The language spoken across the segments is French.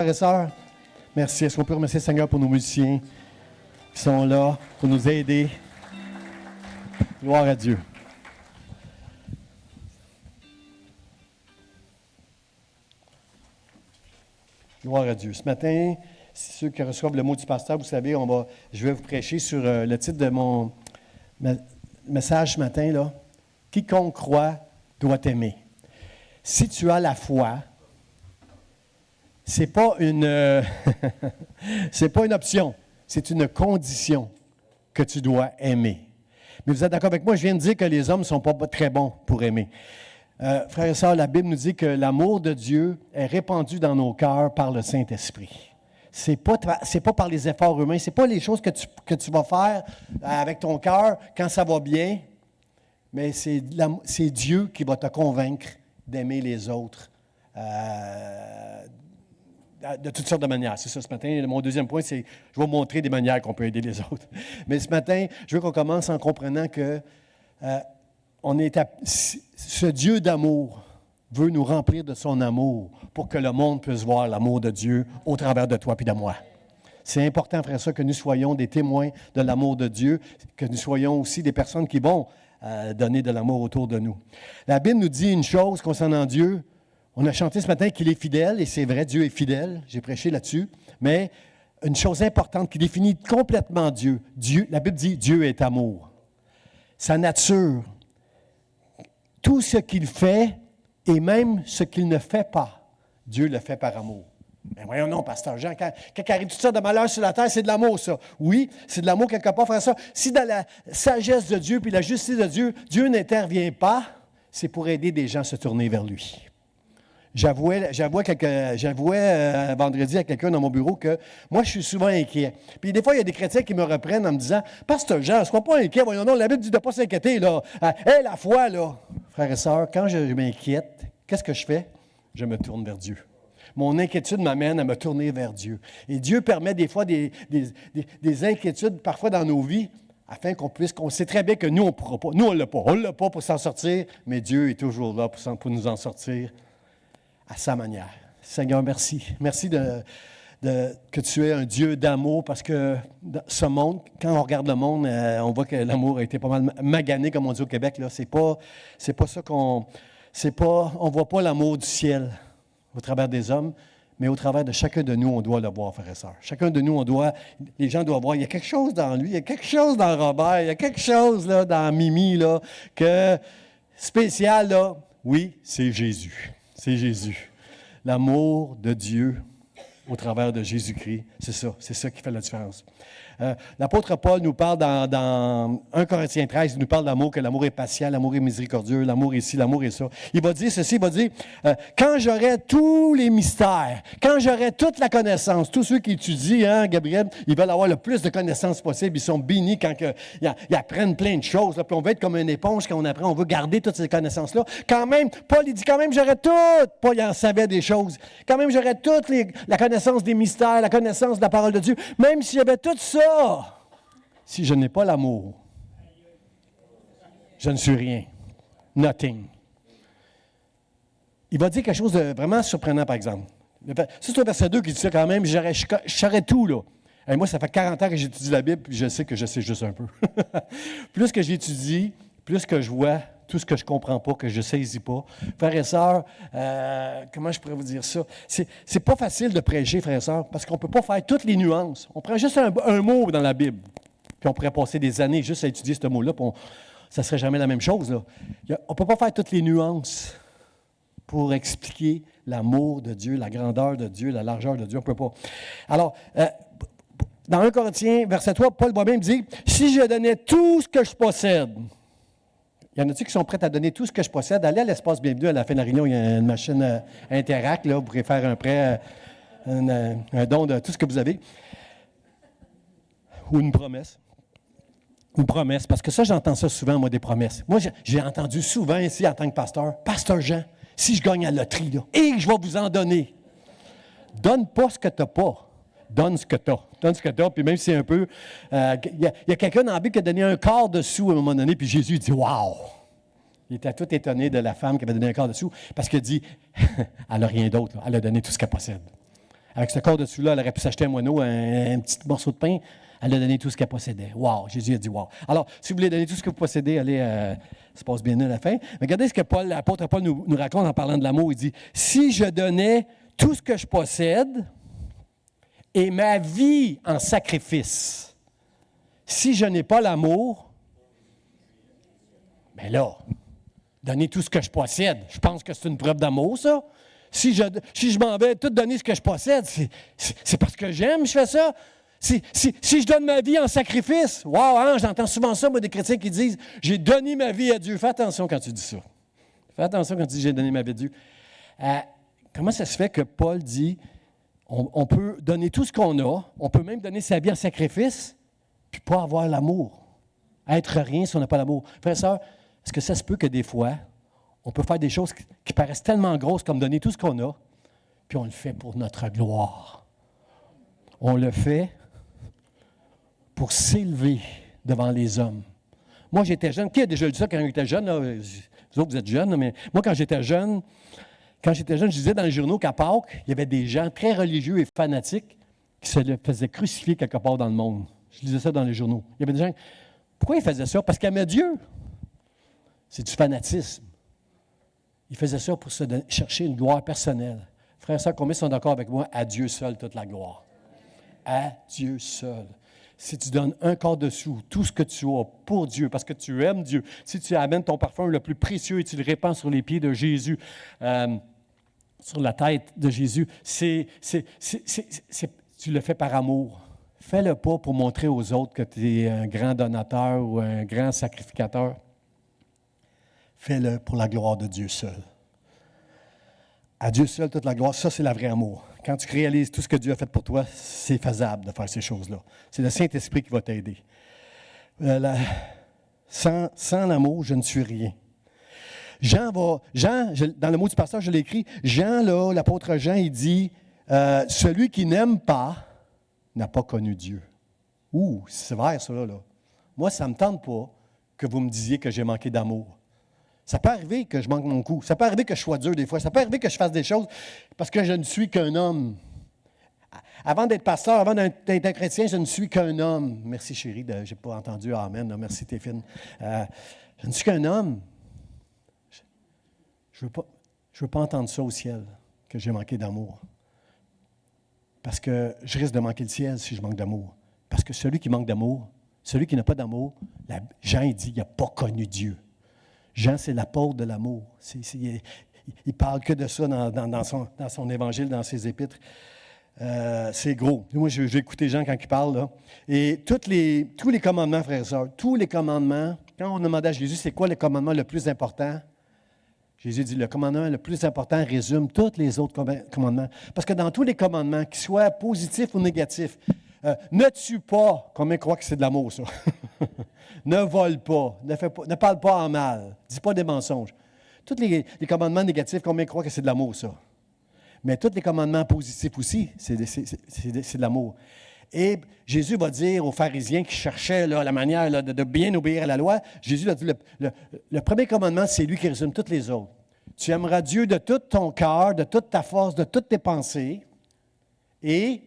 Frères et sœurs, merci. Est-ce qu'on peut remercier le Seigneur pour nos musiciens qui sont là pour nous aider? Gloire à Dieu. Gloire à Dieu. Ce matin, ceux qui reçoivent le mot du pasteur, vous savez, je vais vous prêcher sur le titre de mon message ce matin, là. Quiconque croit doit aimer. Si tu as la foi, c'est pas une option, c'est une condition que tu dois aimer. Mais vous êtes d'accord avec moi, je viens de dire que les hommes ne sont pas très bons pour aimer. Frères et sœurs, la Bible nous dit que l'amour de Dieu est répandu dans nos cœurs par le Saint-Esprit. C'est pas par les efforts humains, c'est pas les choses que tu vas faire avec ton cœur quand ça va bien, mais c'est Dieu qui va te convaincre d'aimer les autres de toutes sortes de manières. C'est ça ce matin. Mon deuxième point, c'est je vais vous montrer des manières qu'on peut aider les autres. Mais ce matin, je veux qu'on commence en comprenant que ce Dieu d'amour veut nous remplir de son amour pour que le monde puisse voir l'amour de Dieu au travers de toi et de moi. C'est important, frère, ça, que nous soyons des témoins de l'amour de Dieu, que nous soyons aussi des personnes qui vont donner de l'amour autour de nous. La Bible nous dit une chose concernant Dieu. On a chanté ce matin qu'il est fidèle, et c'est vrai, Dieu est fidèle. J'ai prêché là-dessus. Mais une chose importante qui définit complètement Dieu, la Bible dit Dieu est amour. Sa nature, tout ce qu'il fait et même ce qu'il ne fait pas, Dieu le fait par amour. Mais voyons non, pasteur Jean, quand arrive tout ça de malheur sur la terre, c'est de l'amour, ça. Oui, c'est de l'amour quelque part, frère ça. Si dans la sagesse de Dieu puis la justice de Dieu, Dieu n'intervient pas, c'est pour aider des gens à se tourner vers lui. J'avouais vendredi à quelqu'un dans mon bureau que moi, je suis souvent inquiet. Puis des fois, il y a des chrétiens qui me reprennent en me disant « Pasteur Jean, ne sois pas inquiet, voyons non, la Bible dit de ne pas s'inquiéter, là. Hé, la foi, là. » Frères et sœurs, quand je m'inquiète, qu'est-ce que je fais? Je me tourne vers Dieu. Mon inquiétude m'amène à me tourner vers Dieu. Et Dieu permet des fois des inquiétudes, parfois dans nos vies, afin qu'on sait très bien que nous, on ne pourra pas. Nous, on ne l'a pas pour s'en sortir, mais Dieu est toujours là pour nous en sortir à sa manière. Seigneur, merci. Merci que tu es un Dieu d'amour, parce que ce monde, quand on regarde le monde, on voit que l'amour a été pas mal magané, comme on dit au Québec. Là. C'est pas ça on ne voit pas l'amour du ciel au travers des hommes, mais au travers de chacun de nous, on doit le voir, frères et sœurs. Chacun de nous, les gens doivent voir, il y a quelque chose dans lui, il y a quelque chose dans Robert, il y a quelque chose là, dans Mimi, là, spécial, là. Oui, c'est Jésus. C'est Jésus. L'amour de Dieu au travers de Jésus-Christ, c'est ça qui fait la différence. L'apôtre Paul nous parle dans 1 Corinthiens 13, il nous parle d'amour, que l'amour est patient, l'amour est miséricordieux, l'amour est ci, l'amour est ça. Il va dire ceci, il va dire, quand j'aurai tous les mystères, quand j'aurai toute la connaissance, tous ceux qui étudient, Gabriel, ils veulent avoir le plus de connaissances possible, ils sont bénis quand ils apprennent plein de choses, là, puis on veut être comme une éponge quand on apprend, on veut garder toutes ces connaissances-là. Quand même, Paul, il dit, quand même, j'aurai tout, Paul, il en savait des choses, quand même, j'aurai toute la connaissance des mystères, la connaissance de la parole de Dieu, même s'il y avait tout ça, si je n'ai pas l'amour, je ne suis rien. Nothing. Il va dire quelque chose de vraiment surprenant, par exemple. C'est le verset 2 qui dit ça quand même, je saurais tout, là. Et moi, ça fait 40 ans que j'étudie la Bible, puis je sais que je sais juste un peu. Plus que j'étudie, plus que je vois tout ce que je ne comprends pas, que je ne saisis pas. Frères et sœurs, comment je pourrais vous dire ça? C'est pas facile de prêcher, frères et sœurs, parce qu'on ne peut pas faire toutes les nuances. On prend juste un mot dans la Bible, puis on pourrait passer des années juste à étudier ce mot-là, puis ça ne serait jamais la même chose. Là. On ne peut pas faire toutes les nuances pour expliquer l'amour de Dieu, la grandeur de Dieu, la largeur de Dieu. On ne peut pas. Alors, dans 1 Corinthiens, verset 3, Paul va même dire, « Si je donnais tout ce que je possède, » il y en a-t-il qui sont prêts à donner tout ce que je possède? Allez à l'espace bienvenue, à la fin de la réunion, il y a une machine Interact, là, vous pourrez faire un prêt, un don de tout ce que vous avez. Ou une promesse. Une promesse, parce que ça, j'entends ça souvent, moi, des promesses. Moi, j'ai entendu souvent ici, en tant que pasteur, « Pasteur Jean, si je gagne à la loterie, là, et je vais vous en donner. » Donne pas ce que tu n'as pas. Donne ce que tu as. Donne ce que tu as, puis même si c'est un peu... Il y a quelqu'un dans la Bible qui a donné un quart de sou à un moment donné, puis Jésus dit « Wow! » Il était tout étonné de la femme qui avait donné un quart de sou, parce qu'il dit « Elle n'a rien d'autre, elle a donné tout ce qu'elle possède. » Avec ce corps dessous-là, elle aurait pu s'acheter un moineau, un petit morceau de pain. Elle a donné tout ce qu'elle possédait. Wow! Jésus a dit wow. Alors, si vous voulez donner tout ce que vous possédez, allez, ça se passe bien à la fin. Mais regardez ce que l'apôtre Paul nous raconte en parlant de l'amour. Il dit, si je donnais tout ce que je possède et ma vie en sacrifice, si je n'ai pas l'amour, bien là, donner tout ce que je possède, je pense que c'est une preuve d'amour, ça. Si je m'en vais tout donner ce que je possède, c'est parce que j'aime, je fais ça. Si je donne ma vie en sacrifice, wow, hein, j'entends souvent ça, moi, des chrétiens qui disent « J'ai donné ma vie à Dieu ». Fais attention quand tu dis ça. Fais attention quand tu dis « J'ai donné ma vie à Dieu ». Comment ça se fait que Paul dit on peut donner tout ce qu'on a, on peut même donner sa vie en sacrifice, puis pas avoir l'amour. Être rien si on n'a pas l'amour. Frères et sœurs, est-ce que ça se peut que des fois, on peut faire des choses qui paraissent tellement grosses comme donner tout ce qu'on a, puis on le fait pour notre gloire. On le fait pour s'élever devant les hommes. Moi, j'étais jeune. Qui a déjà dit ça quand j'étais jeune? Là? Vous autres, vous êtes jeunes, mais moi, quand j'étais jeune, je disais dans les journaux qu'à Pâques, il y avait des gens très religieux et fanatiques qui se faisaient crucifier quelque part dans le monde. Je lisais ça dans les journaux. Il y avait des gens. Pourquoi ils faisaient ça? Parce qu'ils aimaient Dieu. C'est du fanatisme. Ils faisaient ça pour chercher une gloire personnelle. Frères et sœurs, combien sont d'accord avec moi? À Dieu seul toute la gloire. À Dieu seul. Si tu donnes un quart de sou, tout ce que tu as pour Dieu, parce que tu aimes Dieu, si tu amènes ton parfum le plus précieux et tu le répands sur les pieds de Jésus, sur la tête de Jésus, tu le fais par amour. Fais-le pas pour montrer aux autres que tu es un grand donateur ou un grand sacrificateur. Fais-le pour la gloire de Dieu seul. À Dieu seul, toute la gloire, ça, c'est le vrai amour. Quand tu réalises tout ce que Dieu a fait pour toi, c'est faisable de faire ces choses-là. C'est le Saint-Esprit qui va t'aider. Sans l'amour, je ne suis rien. Jean, dans le mot du pasteur, je l'ai écrit, Jean, là, l'apôtre Jean, il dit, celui qui n'aime pas n'a pas connu Dieu. Ouh, c'est sévère, ça, là. Moi, ça ne me tente pas que vous me disiez que j'ai manqué d'amour. Ça peut arriver que je manque mon coup. Ça peut arriver que je sois dur des fois. Ça peut arriver que je fasse des choses parce que je ne suis qu'un homme. Avant d'être pasteur, avant d'être un chrétien, je ne suis qu'un homme. Merci chérie, je n'ai pas entendu amen. Non, merci Téphine. Je ne suis qu'un homme. Je ne veux pas entendre ça au ciel, que j'ai manqué d'amour. Parce que je risque de manquer le ciel si je manque d'amour. Parce que celui qui manque d'amour, celui qui n'a pas d'amour, Jean, il dit, il n'a pas connu Dieu. Jean, c'est l'apôtre de l'amour. Il ne parle que de ça dans son évangile, dans ses épîtres. C'est gros. Moi, j'ai écouté Jean quand il parle. Là. Et tous les commandements, frères et sœurs, tous les commandements, quand on demandait à Jésus, c'est quoi le commandement le plus important? Jésus dit, le commandement le plus important résume tous les autres commandements. Parce que dans tous les commandements, qu'ils soient positifs ou négatifs, ne tue pas, combien croient que c'est de l'amour, ça? Ne vole pas, ne parle pas en mal, ne dis pas des mensonges. Tous les commandements négatifs, combien croient que c'est de l'amour, ça? Mais tous les commandements positifs aussi, c'est de l'amour. Et Jésus va dire aux pharisiens qui cherchaient là, la manière là, de bien obéir à la loi, Jésus a dit, le premier commandement, c'est lui qui résume tous les autres. Tu aimeras Dieu de tout ton cœur, de toute ta force, de toutes tes pensées, et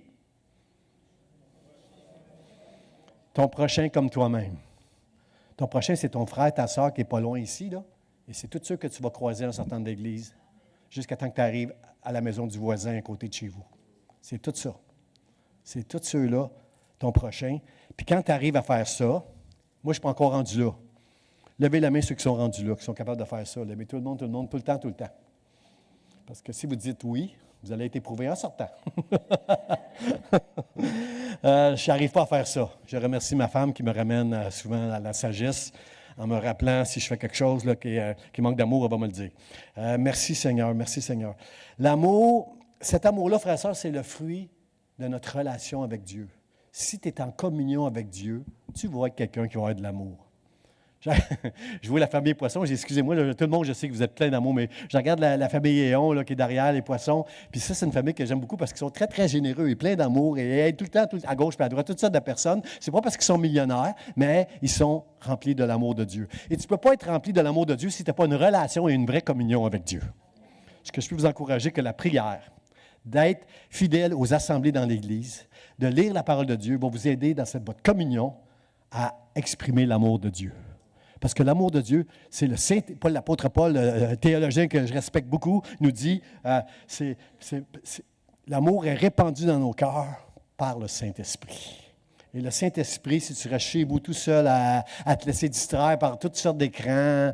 ton prochain comme toi-même. Ton prochain, c'est ton frère, ta soeur qui n'est pas loin ici, là. Et c'est tous ceux que tu vas croiser en sortant de l'église, jusqu'à temps que tu arrives à la maison du voisin à côté de chez vous. C'est tout ça. C'est tous ceux-là, ton prochain. Puis quand tu arrives à faire ça, moi, je ne suis pas encore rendu là. Levez la main ceux qui sont rendus là, qui sont capables de faire ça. Levez tout le monde, tout le temps, tout le temps. Parce que si vous dites oui, vous allez être éprouvé en sortant. Je n'arrive pas à faire ça. Je remercie ma femme qui me ramène souvent à la sagesse en me rappelant si je fais quelque chose là, qui manque d'amour, elle va me le dire. Merci Seigneur, merci Seigneur. L'amour, cet amour-là, frères et sœurs, c'est le fruit de notre relation avec Dieu. Si tu es en communion avec Dieu, tu vas être quelqu'un qui va avoir de l'amour. Je vois la famille Poisson, excusez-moi, là, tout le monde, je sais que vous êtes plein d'amour, mais je regarde la famille Héon là, qui est derrière les Poissons. Puis ça, c'est une famille que j'aime beaucoup parce qu'ils sont très, très généreux et pleins d'amour et aident tout le temps, à gauche et à droite, toutes sortes de personnes. C'est pas parce qu'ils sont millionnaires, mais ils sont remplis de l'amour de Dieu. Et tu ne peux pas être rempli de l'amour de Dieu si tu n'as pas une relation et une vraie communion avec Dieu. Est-ce que je peux vous encourager que la prière, d'être fidèle aux assemblées dans l'Église, de lire la parole de Dieu, va vous aider dans votre communion à exprimer l'amour de Dieu. Parce que l'amour de Dieu, c'est le Saint, Paul, l'apôtre Paul, le théologien que je respecte beaucoup, nous dit, l'amour est répandu dans nos cœurs par le Saint-Esprit. Et le Saint-Esprit, si tu restes chez vous tout seul à te laisser distraire par toutes sortes d'écrans,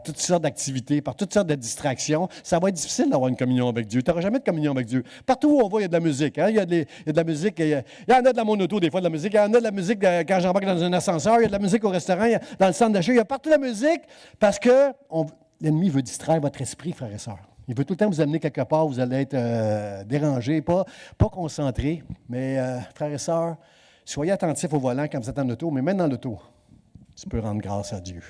toutes sortes d'activités, par toutes sortes de distractions, ça va être difficile d'avoir une communion avec Dieu. Tu n'auras jamais de communion avec Dieu. Partout où on va, il y a de la musique. Hein? Il y a de la musique. Il y en a de la monoto, des fois, de la musique. Il y en a de la musique quand j'embarque dans un ascenseur. Il y a de la musique au restaurant, dans le centre d'achat. Il y a partout de la musique parce que l'ennemi veut distraire votre esprit, frères et sœurs. Il veut tout le temps vous amener quelque part où vous allez être dérangés, pas concentrés. Mais, frères et sœurs, soyez attentifs au volant quand vous êtes en auto, mais même dans l'auto, tu peux rendre grâce à Dieu.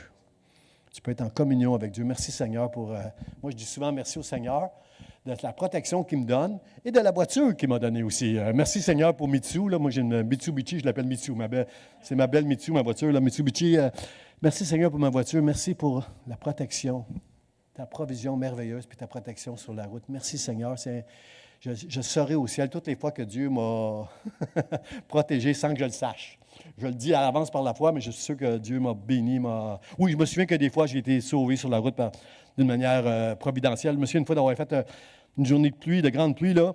Tu peux être en communion avec Dieu. Merci Seigneur pour... moi, je dis souvent merci au Seigneur de la protection qu'il me donne et de la voiture qu'il m'a donnée aussi. Merci Seigneur pour Mitsu. Là. Moi, j'ai une Mitsubishi, je l'appelle Mitsu. C'est ma belle Mitsu, ma voiture. La Mitsubishi. Merci Seigneur pour ma voiture. Merci pour la protection, ta provision merveilleuse puis ta protection sur la route. Merci Seigneur. Je serai au ciel toutes les fois que Dieu m'a protégé sans que je le sache. Je le dis à l'avance par la foi, mais je suis sûr que Dieu m'a béni. Oui, je me souviens que des fois, j'ai été sauvé sur la route d'une manière providentielle. Je me souviens une fois d'avoir fait une journée de pluie, de grande pluie, là.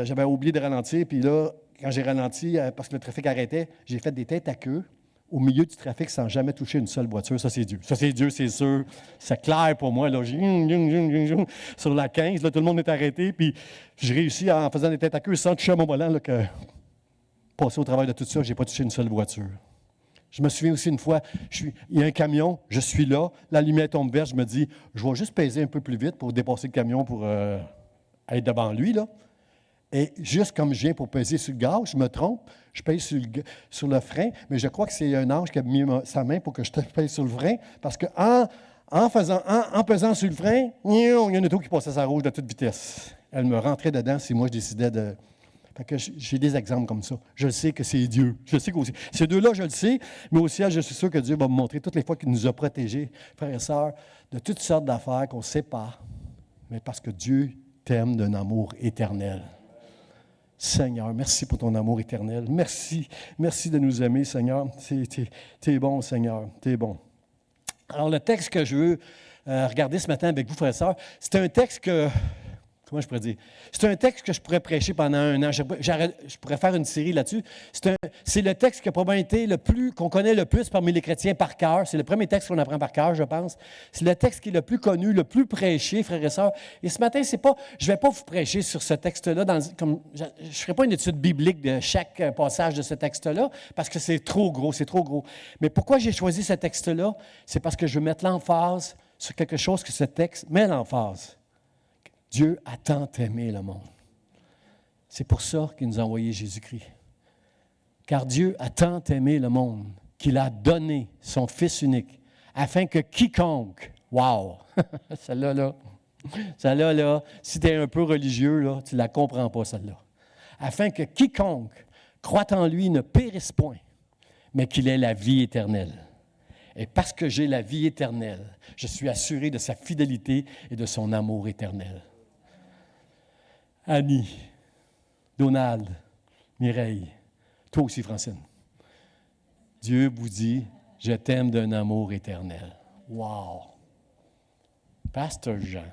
J'avais oublié de ralentir, puis là, quand j'ai ralenti, parce que le trafic arrêtait, j'ai fait des têtes à queue au milieu du trafic sans jamais toucher une seule voiture. Ça, c'est Dieu. Ça, c'est Dieu, c'est sûr. C'est clair pour moi. Là. Sur la 15, là, tout le monde est arrêté. Puis j'ai réussi, en faisant des têtes à queue, sans toucher à mon volant, là, que passer au travers de tout ça, je n'ai pas touché une seule voiture. Je me souviens aussi une fois, il y a un camion, je suis là, la lumière tombe verte, je me dis, je vais juste peser un peu plus vite pour dépasser le camion pour être devant lui, là. Et juste comme je viens pour peser sur le gaz, je me trompe, je pèse sur le frein, mais je crois que c'est un ange qui a mis sa main pour que je pèse sur le frein, parce qu'en pesant sur le frein, il y a une auto qui passait à sa rouge de toute vitesse. Elle me rentrait dedans si moi je décidais de... Fait que j'ai des exemples comme ça. Je le sais que c'est Dieu. Je sais qu'aussi, ces deux-là, je le sais, mais aussi, je suis sûr que Dieu va me montrer toutes les fois qu'il nous a protégés, frères et sœurs, de toutes sortes d'affaires qu'on ne sait pas, mais parce que Dieu t'aime d'un amour éternel. Seigneur, merci pour ton amour éternel. Merci. Merci de nous aimer, Seigneur. T'es bon, Seigneur. T'es bon. Alors, le texte que je veux regarder ce matin avec vous, frères et sœurs, c'est un texte que... Comment je pourrais dire? C'est un texte que je pourrais prêcher pendant un an. Je pourrais faire une série là-dessus. C'est le texte qui a probablement été qu'on connaît le plus parmi les chrétiens par cœur. C'est le premier texte qu'on apprend par cœur, je pense. C'est le texte qui est le plus connu, le plus prêché, frères et sœurs. Et ce matin, je ne vais pas vous prêcher sur ce texte-là. Je ne ferai pas une étude biblique de chaque passage de ce texte-là, parce que c'est trop gros, c'est trop gros. Mais pourquoi j'ai choisi ce texte-là? C'est parce que je veux mettre l'emphase sur quelque chose que ce texte met l'emphase. Dieu a tant aimé le monde. C'est pour ça qu'il nous a envoyé Jésus-Christ. Car Dieu a tant aimé le monde qu'il a donné son Fils unique, afin que quiconque, wow, celle-là, si tu es un peu religieux, là, tu ne la comprends pas, celle-là. Afin que quiconque croit en lui ne périsse point, mais qu'il ait la vie éternelle. Et parce que j'ai la vie éternelle, je suis assuré de sa fidélité et de son amour éternel. Annie, Donald, Mireille, toi aussi, Francine. Dieu vous dit, je t'aime d'un amour éternel. Wow! Pasteur Jean,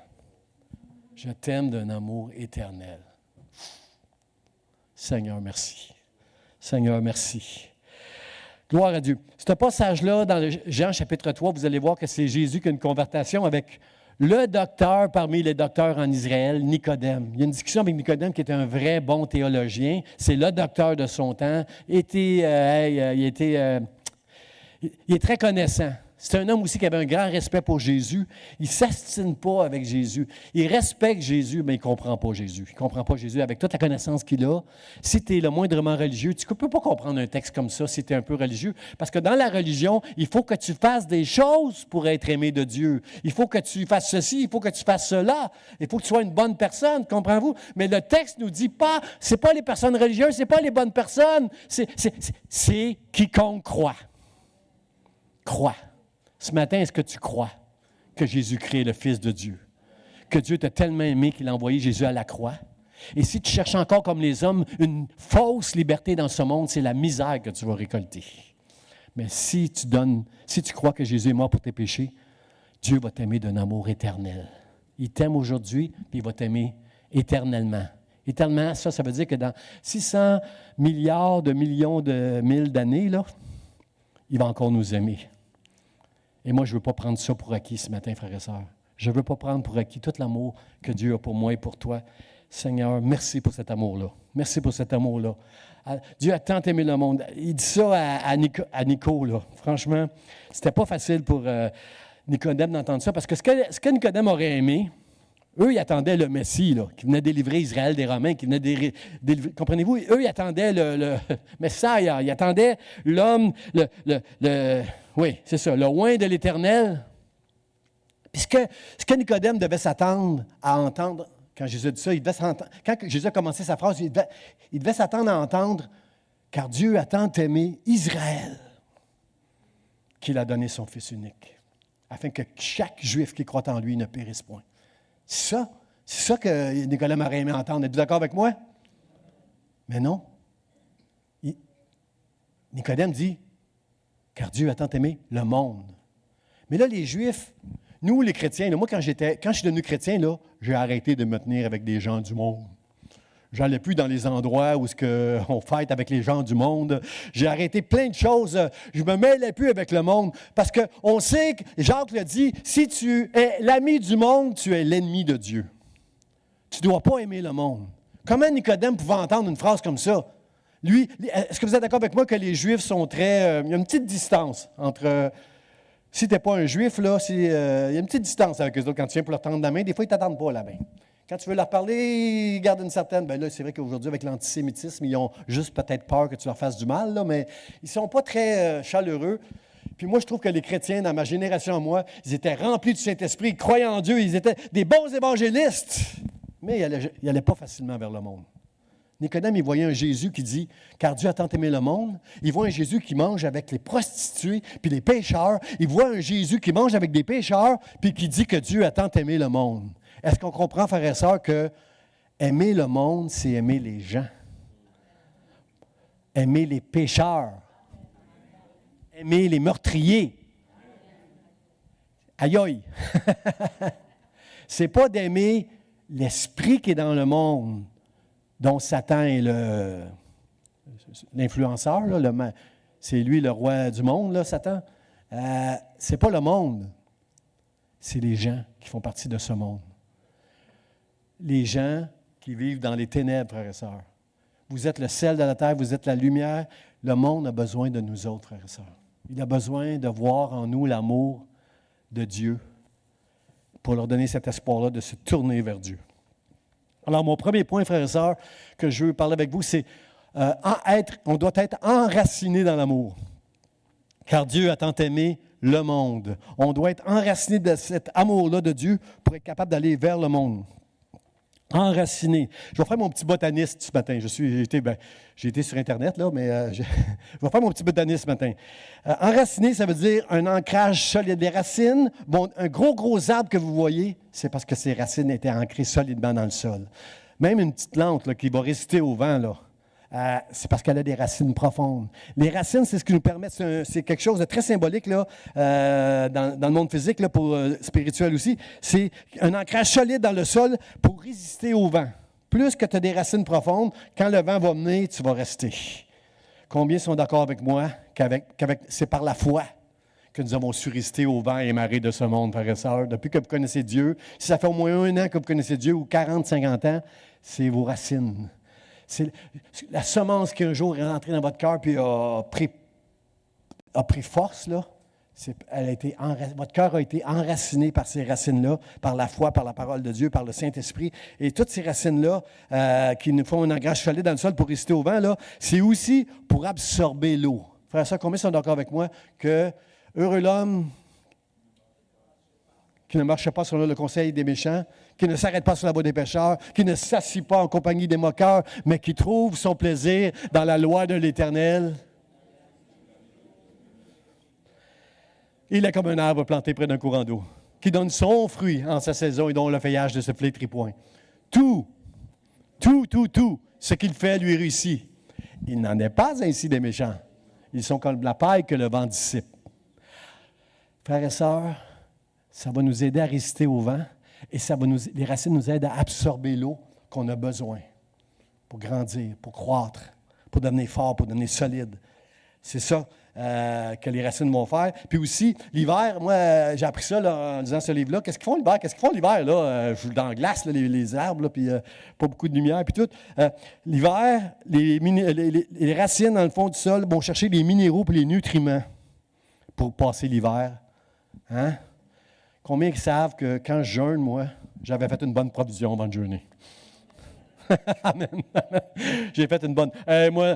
je t'aime d'un amour éternel. Seigneur, merci. Seigneur, merci. Gloire à Dieu. Ce passage-là, dans Jean chapitre 3, vous allez voir que c'est Jésus qui a une conversation avec le docteur parmi les docteurs en Israël, Nicodème. Il y a une discussion avec Nicodème qui était un vrai bon théologien. C'est le docteur de son temps. Il est très connaissant. C'est un homme aussi qui avait un grand respect pour Jésus. Il ne s'astine pas avec Jésus. Il respecte Jésus, mais il ne comprend pas Jésus. Il ne comprend pas Jésus avec toute la connaissance qu'il a. Si tu es le moindrement religieux, tu ne peux pas comprendre un texte comme ça si tu es un peu religieux. Parce que dans la religion, il faut que tu fasses des choses pour être aimé de Dieu. Il faut que tu fasses ceci, il faut que tu fasses cela. Il faut que tu sois une bonne personne, comprenez-vous? Mais le texte ne nous dit pas, ce n'est pas les personnes religieuses, ce n'est pas les bonnes personnes. C'est quiconque croit. Croit. Ce matin, est-ce que tu crois que Jésus-Christ est le Fils de Dieu? Que Dieu t'a tellement aimé qu'il a envoyé Jésus à la croix? Et si tu cherches encore comme les hommes une fausse liberté dans ce monde, c'est la misère que tu vas récolter. Mais si tu crois que Jésus est mort pour tes péchés, Dieu va t'aimer d'un amour éternel. Il t'aime aujourd'hui, puis il va t'aimer éternellement. Éternellement, ça veut dire que dans 600 milliards de millions de mille d'années, là, il va encore nous aimer. Et moi, je ne veux pas prendre ça pour acquis ce matin, frères et sœurs. Je ne veux pas prendre pour acquis tout l'amour que Dieu a pour moi et pour toi. Seigneur, merci pour cet amour-là. Merci pour cet amour-là. Dieu a tant aimé le monde. Il dit ça à Nico, là. Franchement, c'était pas facile pour Nicodème d'entendre ça, parce que ce que Nicodème aurait aimé, eux, ils attendaient le Messie, là, qui venait délivrer Israël des Romains, qui venait délivrer, comprenez-vous? Eux, ils attendaient le Messiah, ils attendaient l'homme, oui, c'est ça, le oint de l'Éternel. Puis ce que Nicodème devait s'attendre à entendre, quand Jésus a dit ça, quand Jésus a commencé sa phrase, il devait s'attendre à entendre « Car Dieu a tant aimé Israël qu'il a donné son Fils unique, afin que chaque Juif qui croit en lui ne périsse point. » C'est ça que Nicodème aurait aimé entendre. Êtes-vous d'accord avec moi? Mais non. Nicodème dit « Car Dieu a tant aimé le monde. » Mais là, les Juifs, nous, les chrétiens, là, moi, quand je suis devenu chrétien, là, j'ai arrêté de me tenir avec des gens du monde. Je n'allais plus dans les endroits où on fête avec les gens du monde. J'ai arrêté plein de choses. Je ne me mêlais plus avec le monde. Parce qu'on sait, Jacques le dit, si tu es l'ami du monde, tu es l'ennemi de Dieu. Tu ne dois pas aimer le monde. Comment Nicodème pouvait entendre une phrase comme ça? Lui, est-ce que vous êtes d'accord avec moi que les Juifs sont très... il y a une petite distance entre... si tu n'es pas un Juif, là, il y a une petite distance avec eux autres. Quand tu viens pour leur tendre la main, des fois, ils ne t'attendent pas la main. Quand tu veux leur parler, ils gardent une certaine... Bien là, c'est vrai qu'aujourd'hui, avec l'antisémitisme, ils ont juste peut-être peur que tu leur fasses du mal, là, mais ils ne sont pas très chaleureux. Puis moi, je trouve que les chrétiens, dans ma génération, moi, ils étaient remplis du Saint-Esprit, ils croyaient en Dieu, ils étaient des bons évangélistes. Mais ils n'allaient pas facilement vers le monde. Nicodème, il voyait un Jésus qui dit « Car Dieu a tant aimé le monde ». Il voit un Jésus qui mange avec les prostituées puis les pécheurs. Il voit un Jésus qui mange avec des pécheurs puis qui dit que Dieu a tant aimé le monde. Est-ce qu'on comprend, frères et sœurs, que aimer le monde, c'est aimer les gens? Aimer les pécheurs. Aimer les meurtriers. Aïe aïe! C'est pas d'aimer l'esprit qui est dans le monde, dont Satan est l'influenceur, là, c'est lui le roi du monde, là, Satan. C'est pas le monde, c'est les gens qui font partie de ce monde. Les gens qui vivent dans les ténèbres, frères et sœurs. Vous êtes le sel de la terre, vous êtes la lumière. Le monde a besoin de nous autres, frères et sœurs. Il a besoin de voir en nous l'amour de Dieu pour leur donner cet espoir-là de se tourner vers Dieu. Alors, mon premier point, frères et sœurs, que je veux parler avec vous, c'est on doit être enraciné dans l'amour. Car Dieu a tant aimé le monde. On doit être enraciné de cet amour-là de Dieu pour être capable d'aller vers le monde. Enraciné. Je vais faire mon petit botaniste ce matin. J'ai été sur Internet, là, mais je vais faire mon petit botaniste ce matin. Enraciné, ça veut dire un ancrage solide. Les racines, bon, un gros arbre que vous voyez, c'est parce que ses racines étaient ancrées solidement dans le sol. Même une petite plante là, qui va résister au vent, là, c'est parce qu'elle a des racines profondes. Les racines, c'est ce qui nous permet, c'est quelque chose de très symbolique là, dans le monde physique, là, pour spirituel aussi. C'est un ancrage solide dans le sol pour résister au vent. Plus que tu as des racines profondes, quand le vent va venir, tu vas rester. Combien sont d'accord avec moi c'est par la foi que nous avons su résister au vent et marées de ce monde, frères et sœurs. Depuis que vous connaissez Dieu, si ça fait au moins 1 an que vous connaissez Dieu, ou 40, 50 ans, c'est vos racines. C'est la semence qui un jour est rentrée dans votre cœur puis a pris force, là. Votre cœur a été enraciné par ces racines-là, par la foi, par la parole de Dieu, par le Saint-Esprit. Et toutes ces racines-là qui nous font un ancrage solide dans le sol pour résister au vent, là, c'est aussi pour absorber l'eau. Frères et sœurs, combien sont d'accord avec moi que heureux l'homme qui ne marche pas selon le conseil des méchants, qui ne s'arrête pas sur la voie des pécheurs, qui ne s'assied pas en compagnie des moqueurs, mais qui trouve son plaisir dans la loi de l'Éternel. Il est comme un arbre planté près d'un courant d'eau, qui donne son fruit en sa saison et dont le feuillage ne se flétrit point. Tout Tout, ce qu'il fait lui réussit. Il n'en est pas ainsi des méchants. Ils sont comme la paille que le vent dissipe. Frères et sœurs, ça va nous aider à résister au vent et les racines nous aident à absorber l'eau qu'on a besoin pour grandir, pour croître, pour devenir fort, pour devenir solide. C'est ça que les racines vont faire. Puis aussi, l'hiver, moi, j'ai appris ça là, en lisant ce livre-là. Qu'est-ce qu'ils font l'hiver? Qu'est-ce qu'ils font l'hiver? Là? Dans la glace, là, les arbres, là, puis pas beaucoup de lumière, puis tout. L'hiver, les racines dans le fond du sol vont chercher les minéraux et les nutriments pour passer l'hiver. Hein? Combien ils savent que quand je jeûne, moi, j'avais fait une bonne provision avant de jeûner? Amen. J'ai fait une bonne. Moi,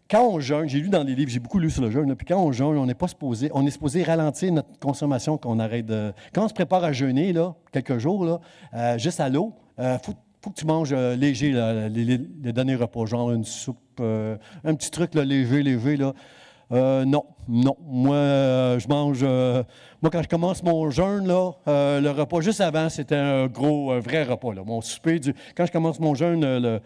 quand on jeûne, j'ai lu dans les livres, j'ai beaucoup lu sur le jeûne, puis quand on jeûne, on est supposé ralentir notre consommation qu'on arrête de. Quand on se prépare à jeûner, là, quelques jours, là, juste à l'eau, faut que tu manges léger, là, les derniers repas, genre une soupe, un petit truc là, léger, là. Non. Moi, je mange. Moi, quand je commence mon jeûne, là, le repas juste avant, c'était un vrai repas. Là. Mon souper, quand je commence mon jeûne,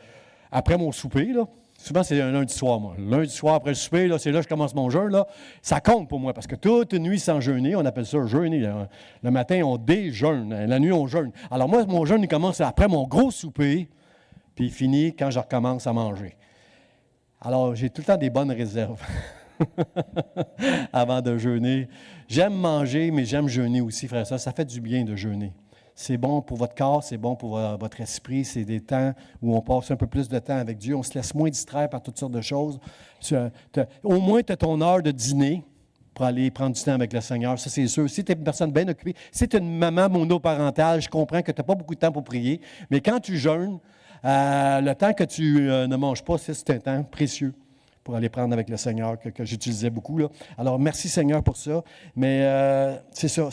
après mon souper, là, souvent c'est un lundi soir, moi. Le lundi soir après le souper, là, c'est là que je commence mon jeûne. Là, ça compte pour moi parce que toute une nuit sans jeûner, on appelle ça jeûner. Là. Le matin, on déjeûne. La nuit, on jeûne. Alors moi, mon jeûne, il commence après mon gros souper, puis il finit quand je recommence à manger. Alors, j'ai tout le temps des bonnes réserves. Avant de jeûner. J'aime manger, mais j'aime jeûner aussi, frère et sœurs. Ça fait du bien de jeûner. C'est bon pour votre corps, c'est bon pour votre esprit. C'est des temps où on passe un peu plus de temps avec Dieu. On se laisse moins distraire par toutes sortes de choses. Au moins, tu as ton heure de dîner pour aller prendre du temps avec le Seigneur. Ça, c'est sûr. Si tu es une personne bien occupée, si tu es une maman monoparentale, je comprends que tu n'as pas beaucoup de temps pour prier. Mais quand tu jeûnes, le temps que tu ne manges pas, c'est un temps précieux pour aller prendre avec le Seigneur, que j'utilisais beaucoup. Là. Alors, merci Seigneur pour ça. Mais c'est ça,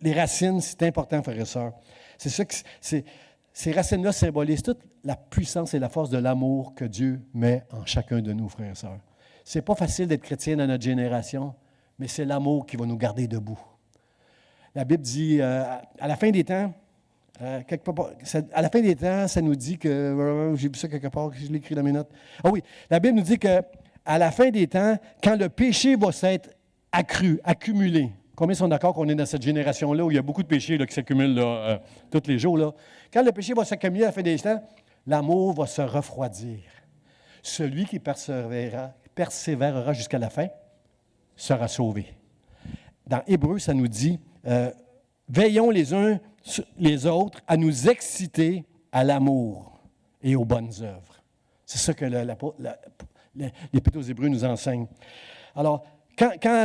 les racines, c'est important, frères et sœurs. C'est ça que ces racines-là symbolisent toute la puissance et la force de l'amour que Dieu met en chacun de nous, frères et sœurs. C'est pas facile d'être chrétien dans notre génération, mais c'est l'amour qui va nous garder debout. La Bible dit, à la fin des temps, à la fin des temps, ça nous dit que, j'ai vu ça quelque part, je l'ai écrit dans mes notes. Ah oui, la Bible nous dit qu'à la fin des temps, quand le péché va s'être accumulé, combien sont d'accord qu'on est dans cette génération-là où il y a beaucoup de péchés là, qui s'accumulent là, tous les jours? Là. Quand le péché va s'accumuler à la fin des temps, l'amour va se refroidir. Celui qui persévérera jusqu'à la fin sera sauvé. Dans Hébreux, ça nous dit, veillons les uns les autres à nous exciter à l'amour et aux bonnes œuvres. C'est ça que l'Épître aux Hébreux nous enseigne. Alors, quand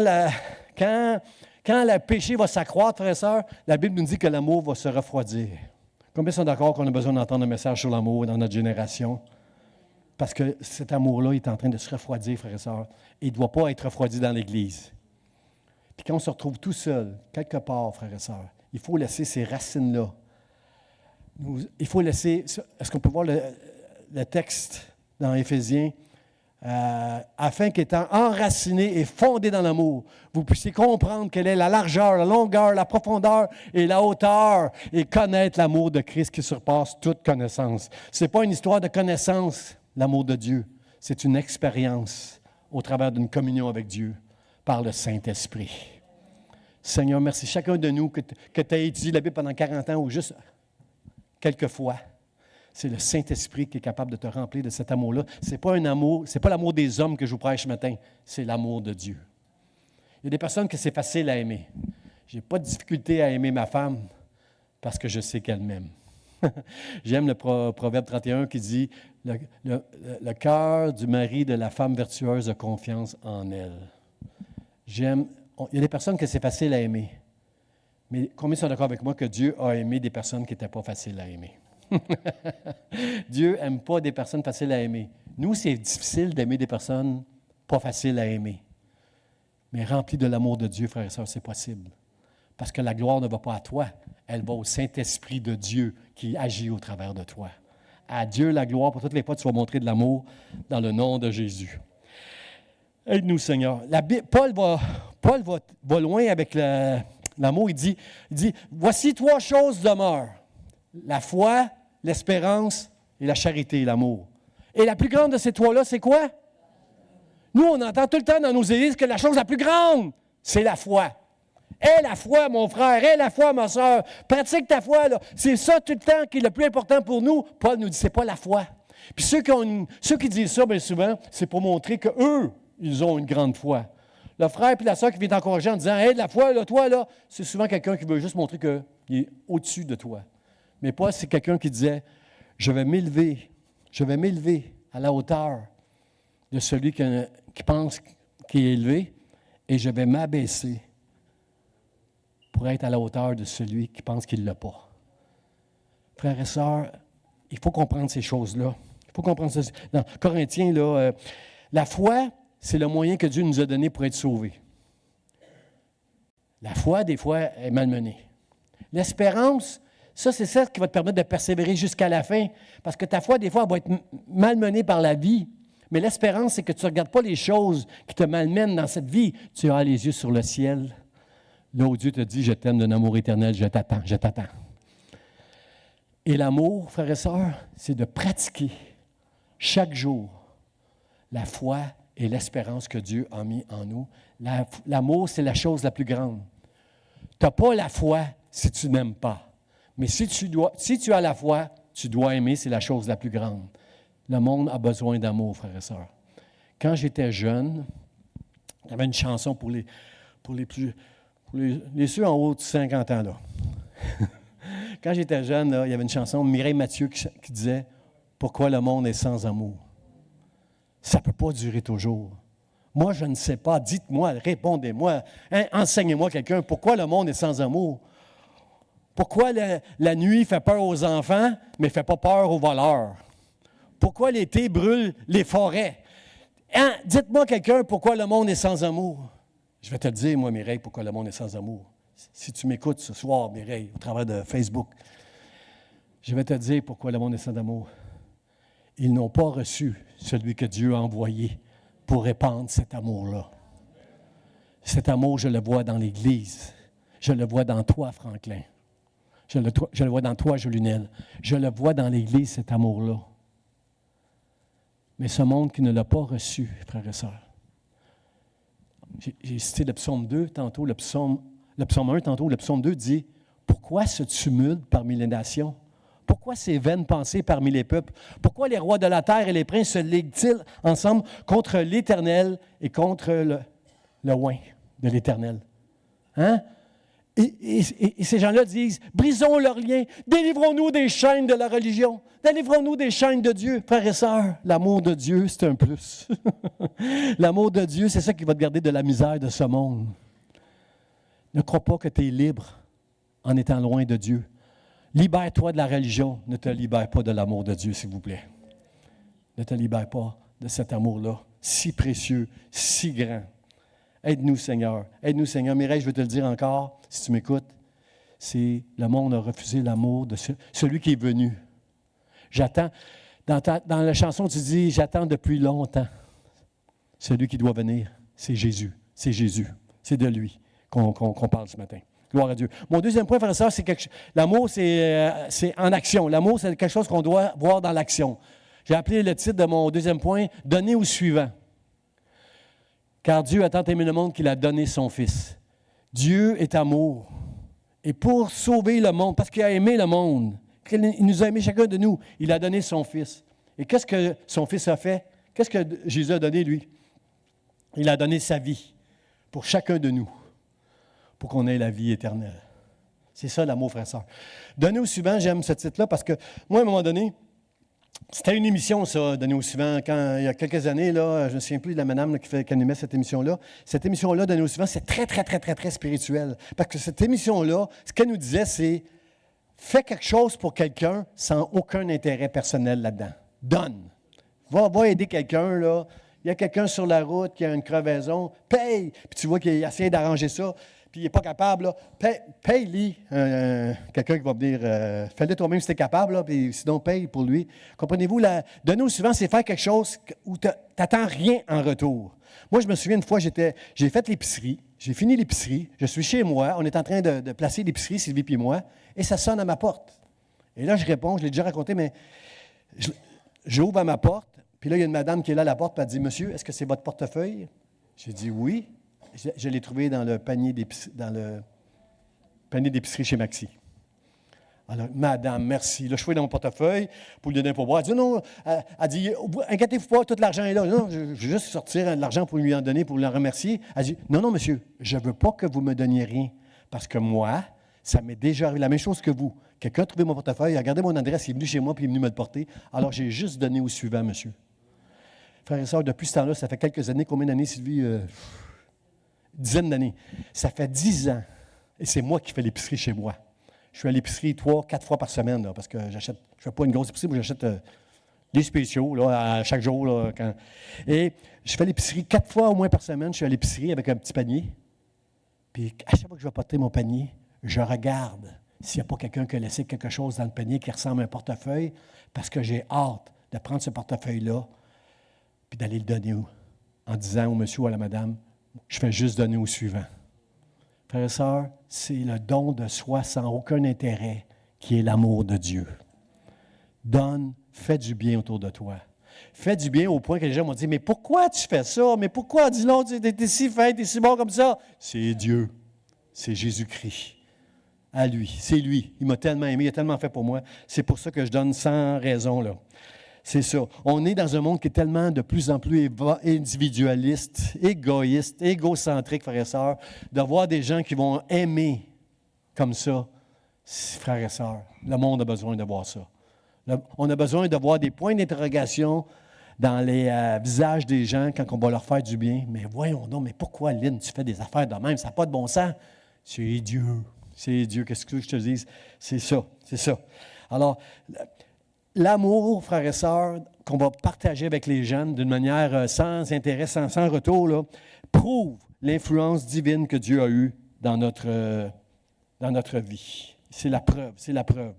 le péché va s'accroître, frères et sœurs, la Bible nous dit que l'amour va se refroidir. Combien sont d'accord qu'on a besoin d'entendre un message sur l'amour dans notre génération? Parce que cet amour-là est en train de se refroidir, frères et sœurs, et il ne doit pas être refroidi dans l'Église. Puis quand on se retrouve tout seul, quelque part, frères et sœurs, il faut laisser ces racines-là. Il faut laisser... Est-ce qu'on peut voir le texte dans Éphésiens? Afin qu'étant enracinés et fondés dans l'amour, vous puissiez comprendre quelle est la largeur, la longueur, la profondeur et la hauteur et connaître l'amour de Christ qui surpasse toute connaissance. Ce n'est pas une histoire de connaissance, l'amour de Dieu. C'est une expérience au travers d'une communion avec Dieu par le Saint-Esprit. Seigneur, merci. Chacun de nous que tu as étudié la Bible pendant 40 ans ou juste quelques fois, c'est le Saint-Esprit qui est capable de te remplir de cet amour-là. Ce n'est pas un amour, c'est pas l'amour des hommes que je vous prêche ce matin, c'est l'amour de Dieu. Il y a des personnes que c'est facile à aimer. Je n'ai pas de difficulté à aimer ma femme parce que je sais qu'elle m'aime. J'aime le Proverbe 31 qui dit le cœur du mari de la femme vertueuse a confiance en elle. Il y a des personnes que c'est facile à aimer. Mais combien sont d'accord avec moi que Dieu a aimé des personnes qui n'étaient pas faciles à aimer? Dieu n'aime pas des personnes faciles à aimer. Nous, c'est difficile d'aimer des personnes pas faciles à aimer. Mais rempli de l'amour de Dieu, frères et sœurs, c'est possible. Parce que la gloire ne va pas à toi, elle va au Saint-Esprit de Dieu qui agit au travers de toi. À Dieu la gloire, pour toutes les fois, tu vas montrer de l'amour dans le nom de Jésus. Aide-nous, Seigneur. Paul va loin avec l'amour. Il dit, voici 3 choses demeurent. La foi, l'espérance et la charité et l'amour. Et la plus grande de ces trois-là, c'est quoi? Nous, on entend tout le temps dans nos églises que la chose la plus grande, c'est la foi. Aie la foi, mon frère, aie la foi, ma soeur. Pratique ta foi, là. C'est ça tout le temps qui est le plus important pour nous. Paul nous dit, c'est pas la foi. Puis ceux qui disent ça, bien souvent, c'est pour montrer qu'eux, ils ont une grande foi. Le frère et la soeur qui vient t'encourager en disant, hey, de la foi, là, toi, là, c'est souvent quelqu'un qui veut juste montrer qu'il est au-dessus de toi. Mais Paul, c'est quelqu'un qui disait, je vais m'élever à la hauteur de celui qui pense qu'il est élevé et je vais m'abaisser pour être à la hauteur de celui qui pense qu'il ne l'a pas. Frères et sœurs, il faut comprendre ces choses-là. Il faut comprendre ça. Dans Corinthiens, là, la foi, c'est le moyen que Dieu nous a donné pour être sauvés. La foi, des fois, est malmenée. L'espérance, ça, c'est ça qui va te permettre de persévérer jusqu'à la fin. Parce que ta foi, des fois, elle va être malmenée par la vie. Mais l'espérance, c'est que tu ne regardes pas les choses qui te malmènent dans cette vie. Tu as les yeux sur le ciel. Là où Dieu te dit, je t'aime d'un amour éternel, je t'attends, je t'attends. Et l'amour, frères et sœurs, c'est de pratiquer chaque jour la foi et l'espérance que Dieu a mis en nous. L'amour, c'est la chose la plus grande. Tu n'as pas la foi si tu n'aimes pas. Mais si tu as la foi, tu dois aimer, c'est la chose la plus grande. Le monde a besoin d'amour, frères et sœurs. Quand j'étais jeune, il y avait une chanson pour ceux en haut de 50 ans, là. Quand j'étais jeune, là, il y avait une chanson, Mireille Mathieu, qui disait « Pourquoi le monde est sans amour? » Ça ne peut pas durer toujours. Moi, je ne sais pas. Dites-moi, répondez-moi, enseignez-moi quelqu'un. Pourquoi le monde est sans amour? Pourquoi la nuit fait peur aux enfants, mais ne fait pas peur aux voleurs? Pourquoi l'été brûle les forêts? Dites-moi quelqu'un, pourquoi le monde est sans amour? Je vais te le dire, moi, Mireille, pourquoi le monde est sans amour. Si tu m'écoutes ce soir, Mireille, au travers de Facebook, je vais te dire pourquoi le monde est sans amour. Ils n'ont pas reçu celui que Dieu a envoyé pour répandre cet amour-là. Cet amour, je le vois dans l'Église. Je le vois dans toi, Franklin. Je le vois dans toi, Jolinel. Je le vois dans l'Église, cet amour-là. Mais ce monde qui ne l'a pas reçu, frères et sœurs. J'ai cité le psaume 2 tantôt, le psaume 1 tantôt, le psaume 2 dit « Pourquoi ce tumulte parmi les nations? Pourquoi ces vaines pensées parmi les peuples? Pourquoi les rois de la terre et les princes se liguent-ils ensemble contre l'Éternel et contre le oint de l'Éternel? » Hein? Et ces gens-là disent, brisons leurs liens, délivrons-nous des chaînes de la religion, délivrons-nous des chaînes de Dieu. Frères et sœurs, l'amour de Dieu, c'est un plus. L'amour de Dieu, c'est ça qui va te garder de la misère de ce monde. Ne crois pas que tu es libre en étant loin de Dieu. Libère-toi de la religion, ne te libère pas de l'amour de Dieu, s'il vous plaît. Ne te libère pas de cet amour-là, si précieux, si grand. Aide-nous, Seigneur. Aide-nous, Seigneur. Mireille, je veux te le dire encore, si tu m'écoutes, c'est le monde a refusé l'amour de celui qui est venu. J'attends. Dans la chanson, tu dis, j'attends depuis longtemps. Celui qui doit venir, c'est Jésus. C'est Jésus. C'est de lui qu'on parle ce matin. Gloire à Dieu. Mon deuxième point, frère et sœur, c'est que l'amour, c'est en action. L'amour, c'est quelque chose qu'on doit voir dans l'action. J'ai appelé le titre de mon deuxième point, « Donner au suivant ». Car Dieu a tant aimé le monde qu'il a donné son Fils. Dieu est amour. Et pour sauver le monde, parce qu'il a aimé le monde, il nous a aimé chacun de nous, il a donné son Fils. Et qu'est-ce que son Fils a fait? Qu'est-ce que Jésus a donné, lui? Il a donné sa vie pour chacun de nous, pour qu'on ait la vie éternelle. C'est ça l'amour, frère et sœur. Donner au suivant, j'aime ce titre-là parce que moi, à un moment donné, c'était une émission, ça, Donner au suivant. Quand, il y a quelques années, là, je ne me souviens plus de la madame qui animait cette émission-là. Cette émission-là, Donner au suivant, c'est très, très, très, très, très spirituel. Parce que cette émission-là, ce qu'elle nous disait, c'est fais quelque chose pour quelqu'un sans aucun intérêt personnel là-dedans. Donne. Va aider quelqu'un, là. Il y a quelqu'un sur la route qui a une crevaison, paye. Puis tu vois qu'il essaie d'arranger ça, puis il n'est pas capable, là. Paye-lui. Quelqu'un qui va venir, fais-le toi-même si tu es capable, là, puis sinon paye pour lui. Comprenez-vous, donner au suivant, c'est faire quelque chose où tu n'attends rien en retour. Moi, je me souviens une fois, j'ai fait l'épicerie, j'ai fini l'épicerie, je suis chez moi, on est en train de placer l'épicerie, Sylvie et moi, et ça sonne à ma porte. Et là, je réponds, je l'ai déjà raconté, mais Je- J'ouvre à ma porte, puis là, il y a une madame qui est là à la porte, puis elle dit, Monsieur, est-ce que c'est votre portefeuille? J'ai dit oui. Je l'ai trouvé dans le panier d'épicerie chez Maxi. Alors, madame, merci. Là, je fouille dans mon portefeuille pour lui donner un pourboire. Elle dit non, elle dit, inquiétez-vous pas, tout l'argent est là. Non, je vais juste sortir de l'argent pour lui en donner, pour le remercier. Elle dit, non, monsieur, je ne veux pas que vous me donniez rien. Parce que moi, ça m'est déjà arrivé la même chose que vous. Quelqu'un a trouvé mon portefeuille, a regardé mon adresse, il est venu chez moi, puis il est venu me le porter. Alors, j'ai juste donné au suivant, monsieur. Frères et sœurs, depuis ce temps-là, ça fait quelques années, combien d'années, Sylvie? Dizaines d'années. Ça fait 10 ans. Et c'est moi qui fais l'épicerie chez moi. Je suis à l'épicerie 3-4 fois par semaine, là, parce que je ne fais pas une grosse épicerie, mais j'achète des spéciaux là, à chaque jour. Là, Et je fais l'épicerie 4 fois au moins par semaine. Je suis à l'épicerie avec un petit panier. Puis à chaque fois que je vais porter mon panier, je regarde s'il n'y a pas quelqu'un qui a laissé quelque chose dans le panier qui ressemble à un portefeuille, parce que j'ai hâte de prendre ce portefeuille-là puis d'aller le donner en disant au monsieur ou à la madame, je fais juste donner au suivant. Frères et sœurs, c'est le don de soi sans aucun intérêt qui est l'amour de Dieu. Donne, fais du bien autour de toi. Fais du bien au point que les gens m'ont dit, mais pourquoi tu fais ça? Mais pourquoi? Dis-donc, tu es si fin, tu es si bon comme ça. C'est Dieu. C'est Jésus-Christ. À lui. C'est lui. Il m'a tellement aimé, il a tellement fait pour moi. C'est pour ça que je donne sans raison, là. C'est ça. On est dans un monde qui est tellement de plus en plus individualiste, égoïste, égocentrique, frères et sœurs, de voir des gens qui vont aimer comme ça, frères et sœurs. Le monde a besoin de voir ça. On a besoin de voir des points d'interrogation dans les visages des gens quand on va leur faire du bien. Mais voyons donc, mais pourquoi, Lynn, tu fais des affaires de même? Ça n'a pas de bon sens. C'est Dieu. C'est Dieu. Qu'est-ce que je te dis? C'est ça. C'est ça. Alors, l'amour, frères et sœurs, qu'on va partager avec les jeunes d'une manière sans intérêt, sans retour, là, prouve l'influence divine que Dieu a eue dans notre vie. C'est la preuve, c'est la preuve.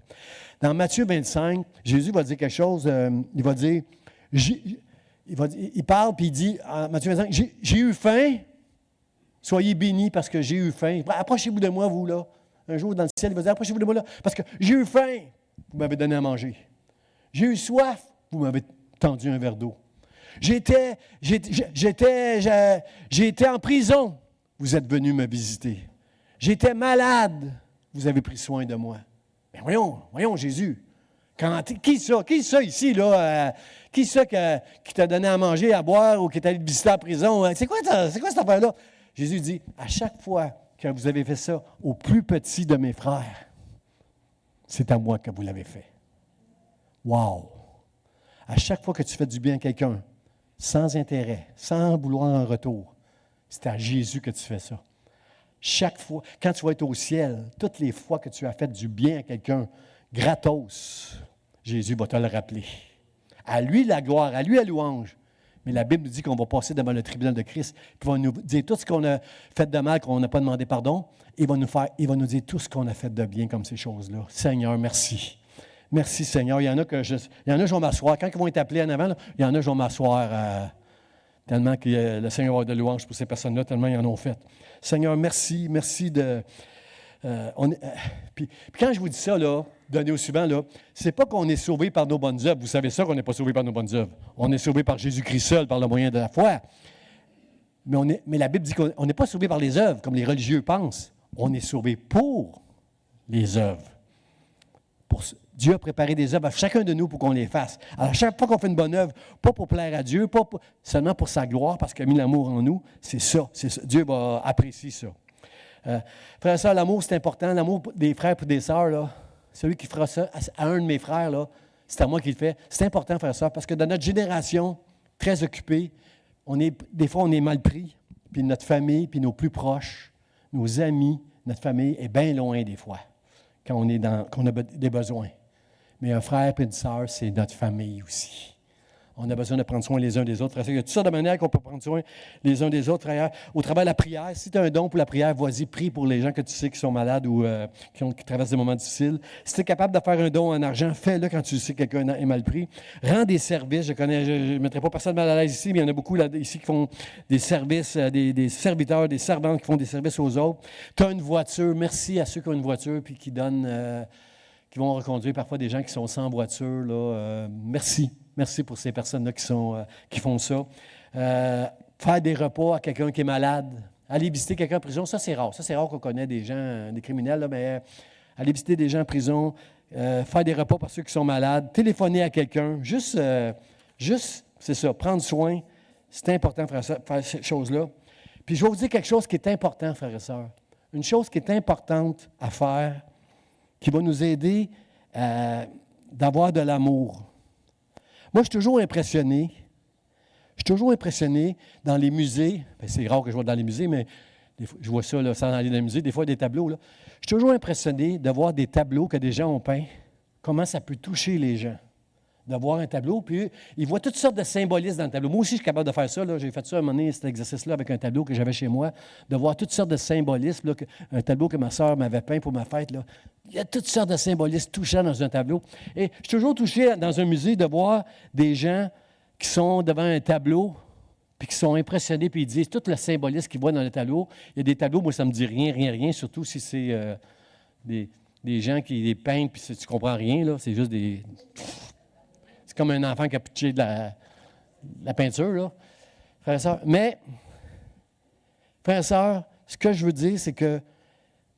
Dans Matthieu 25, Jésus va dire quelque chose, il va dire, il parle, puis il dit, en Matthieu 25, j'ai eu faim, soyez bénis parce que j'ai eu faim. Approchez-vous de moi, vous, là. Un jour, dans le ciel, il va dire, approchez-vous de moi, là, parce que j'ai eu faim, vous m'avez donné à manger. J'ai eu soif, vous m'avez tendu un verre d'eau. J'étais en prison, vous êtes venu me visiter. J'étais malade, vous avez pris soin de moi. Mais voyons Jésus. Qui ça ici, là? Qui ça qui t'a donné à manger, à boire ou qui est allé te visiter en prison? C'est quoi cette affaire-là? Jésus dit, à chaque fois que vous avez fait ça au plus petit de mes frères, c'est à moi que vous l'avez fait. Wow! À chaque fois que tu fais du bien à quelqu'un, sans intérêt, sans vouloir un retour, c'est à Jésus que tu fais ça. Chaque fois, quand tu vas être au ciel, toutes les fois que tu as fait du bien à quelqu'un, gratos, Jésus va te le rappeler. À lui la gloire, à lui la louange. Mais la Bible nous dit qu'on va passer devant le tribunal de Christ, puis il va nous dire tout ce qu'on a fait de mal, qu'on n'a pas demandé pardon, et il va nous dire tout ce qu'on a fait de bien comme ces choses-là. Seigneur, merci. Merci, Seigneur. Il y en a, je vais m'asseoir. Quand ils vont être appelés en avant, là, il y en a, je vais m'asseoir tellement que le Seigneur va avoir de louange pour ces personnes-là, tellement ils en ont fait. Seigneur, merci de... Puis quand je vous dis ça, là, donner au suivant, là, c'est pas qu'on est sauvé par nos bonnes œuvres. Vous savez ça qu'on n'est pas sauvé par nos bonnes œuvres. On est sauvé par Jésus-Christ seul, par le moyen de la foi. Mais la Bible dit qu'on n'est pas sauvé par les œuvres, comme les religieux pensent. On est sauvé pour les œuvres. Dieu a préparé des œuvres à chacun de nous pour qu'on les fasse. Alors, chaque fois qu'on fait une bonne œuvre, pas pour plaire à Dieu, seulement pour sa gloire, parce qu'il a mis l'amour en nous, c'est ça. Dieu va apprécier ça. Frère et sœurs, l'amour, c'est important. L'amour des frères et des sœurs, là, celui qui fera ça à un de mes frères, là, c'est à moi qui le fait. C'est important, frère et sœurs, parce que dans notre génération, très occupée, des fois, on est mal pris. Puis notre famille, puis nos plus proches, nos amis, notre famille est bien loin des fois, quand qu'on a des besoins. Mais un frère et une sœur, c'est notre famille aussi. On a besoin de prendre soin les uns des autres. Il y a toutes sortes de manières qu'on peut prendre soin les uns des autres, frère. Au travers de la prière, si tu as un don pour la prière, vas-y, prie pour les gens que tu sais qui sont malades ou qui traversent des moments difficiles. Si tu es capable de faire un don en argent, fais-le quand tu sais que quelqu'un est mal pris. Rends des services. Je ne mettrai pas personne mal à l'aise ici, mais il y en a beaucoup là, ici qui font des services, des serviteurs, des servantes qui font des services aux autres. Tu as une voiture. Merci à ceux qui ont une voiture puis qui donnent... qui vont reconduire parfois des gens qui sont sans voiture. Là, merci. Merci pour ces personnes-là qui font ça. Faire des repas à quelqu'un qui est malade. Aller visiter quelqu'un en prison, ça c'est rare. Ça c'est rare qu'on connaît des gens, des criminels, là, mais aller visiter des gens en prison, faire des repas pour ceux qui sont malades, téléphoner à quelqu'un, juste, c'est ça, prendre soin. C'est important de faire ces choses-là. Puis je vais vous dire quelque chose qui est important, frères et sœurs. Une chose qui est importante à faire, qui va nous aider d'avoir de l'amour. Moi, je suis toujours impressionné. Je suis toujours impressionné dans les musées. Bien, c'est rare que je vois dans les musées, mais des fois, je vois ça là, sans aller dans les musées, des fois des tableaux. Là. Je suis toujours impressionné de voir des tableaux que des gens ont peints. Comment ça peut toucher les gens. De voir un tableau, puis ils voient toutes sortes de symbolismes dans le tableau. Moi aussi, je suis capable de faire ça. Là. J'ai fait ça un moment donné, cet exercice-là, avec un tableau que j'avais chez moi, de voir toutes sortes de symbolismes. Là, un tableau que ma sœur m'avait peint pour ma fête. Là. Il y a toutes sortes de symbolismes touchants dans un tableau. Et je suis toujours touché dans un musée de voir des gens qui sont devant un tableau, puis qui sont impressionnés, puis ils disent tout le symbolisme qu'ils voient dans le tableau. Il y a des tableaux, moi, ça ne me dit rien, surtout si c'est des gens qui les peignent, puis tu ne comprends rien, là. C'est juste des... C'est comme un enfant qui a pitché de la peinture, là. Frères et sœurs. Mais, frères et sœurs, ce que je veux dire, c'est que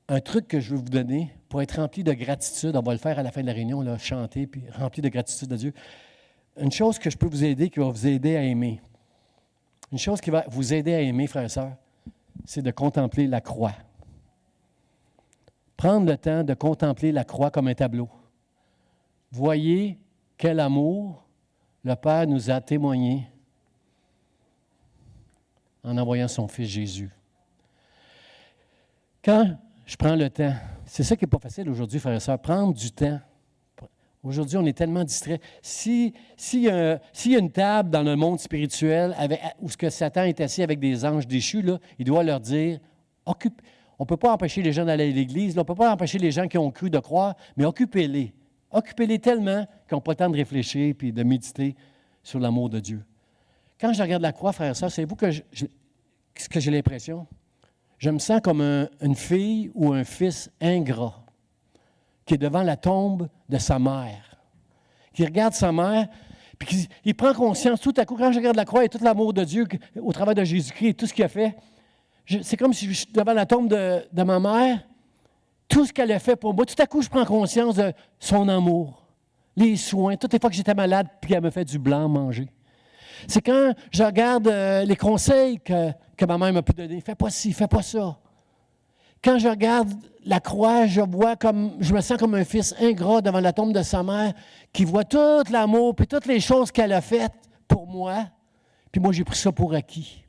un truc que je veux vous donner pour être rempli de gratitude, on va le faire à la fin de la réunion, là, chanter, puis rempli de gratitude à Dieu. Une chose que je peux vous aider, qui va vous aider à aimer. Une chose qui va vous aider à aimer, frères et sœurs, c'est de contempler la croix. Prendre le temps de contempler la croix comme un tableau. Voyez quel amour le Père nous a témoigné en envoyant son Fils Jésus. Quand je prends le temps, c'est ça qui n'est pas facile aujourd'hui, frères et sœurs, prendre du temps. Aujourd'hui, on est tellement distrait. S'il y a une table dans le monde spirituel où ce que Satan est assis avec des anges déchus, là, il doit leur dire, on ne peut pas empêcher les gens d'aller à l'Église, là, on ne peut pas empêcher les gens qui ont cru de croire, mais occupez-les. Occupez-les tellement qu'ils n'ont pas le temps de réfléchir et de méditer sur l'amour de Dieu. Quand je regarde la croix, frère et sœur, savez-vous ce que j'ai l'impression? Je me sens comme une fille ou un fils ingrat qui est devant la tombe de sa mère, qui regarde sa mère, puis il prend conscience tout à coup, quand je regarde la croix et tout l'amour de Dieu au travers de Jésus-Christ et tout ce qu'il a fait, c'est comme si je suis devant la tombe de ma mère, tout ce qu'elle a fait pour moi, tout à coup, je prends conscience de son amour, les soins, toutes les fois que j'étais malade, puis elle me fait du blanc manger. C'est quand je regarde les conseils que ma mère m'a pu donner. Fais pas ci, fais pas ça. Quand je regarde la croix, je me sens comme un fils ingrat devant la tombe de sa mère qui voit tout l'amour puis toutes les choses qu'elle a faites pour moi. Puis moi, j'ai pris ça pour acquis.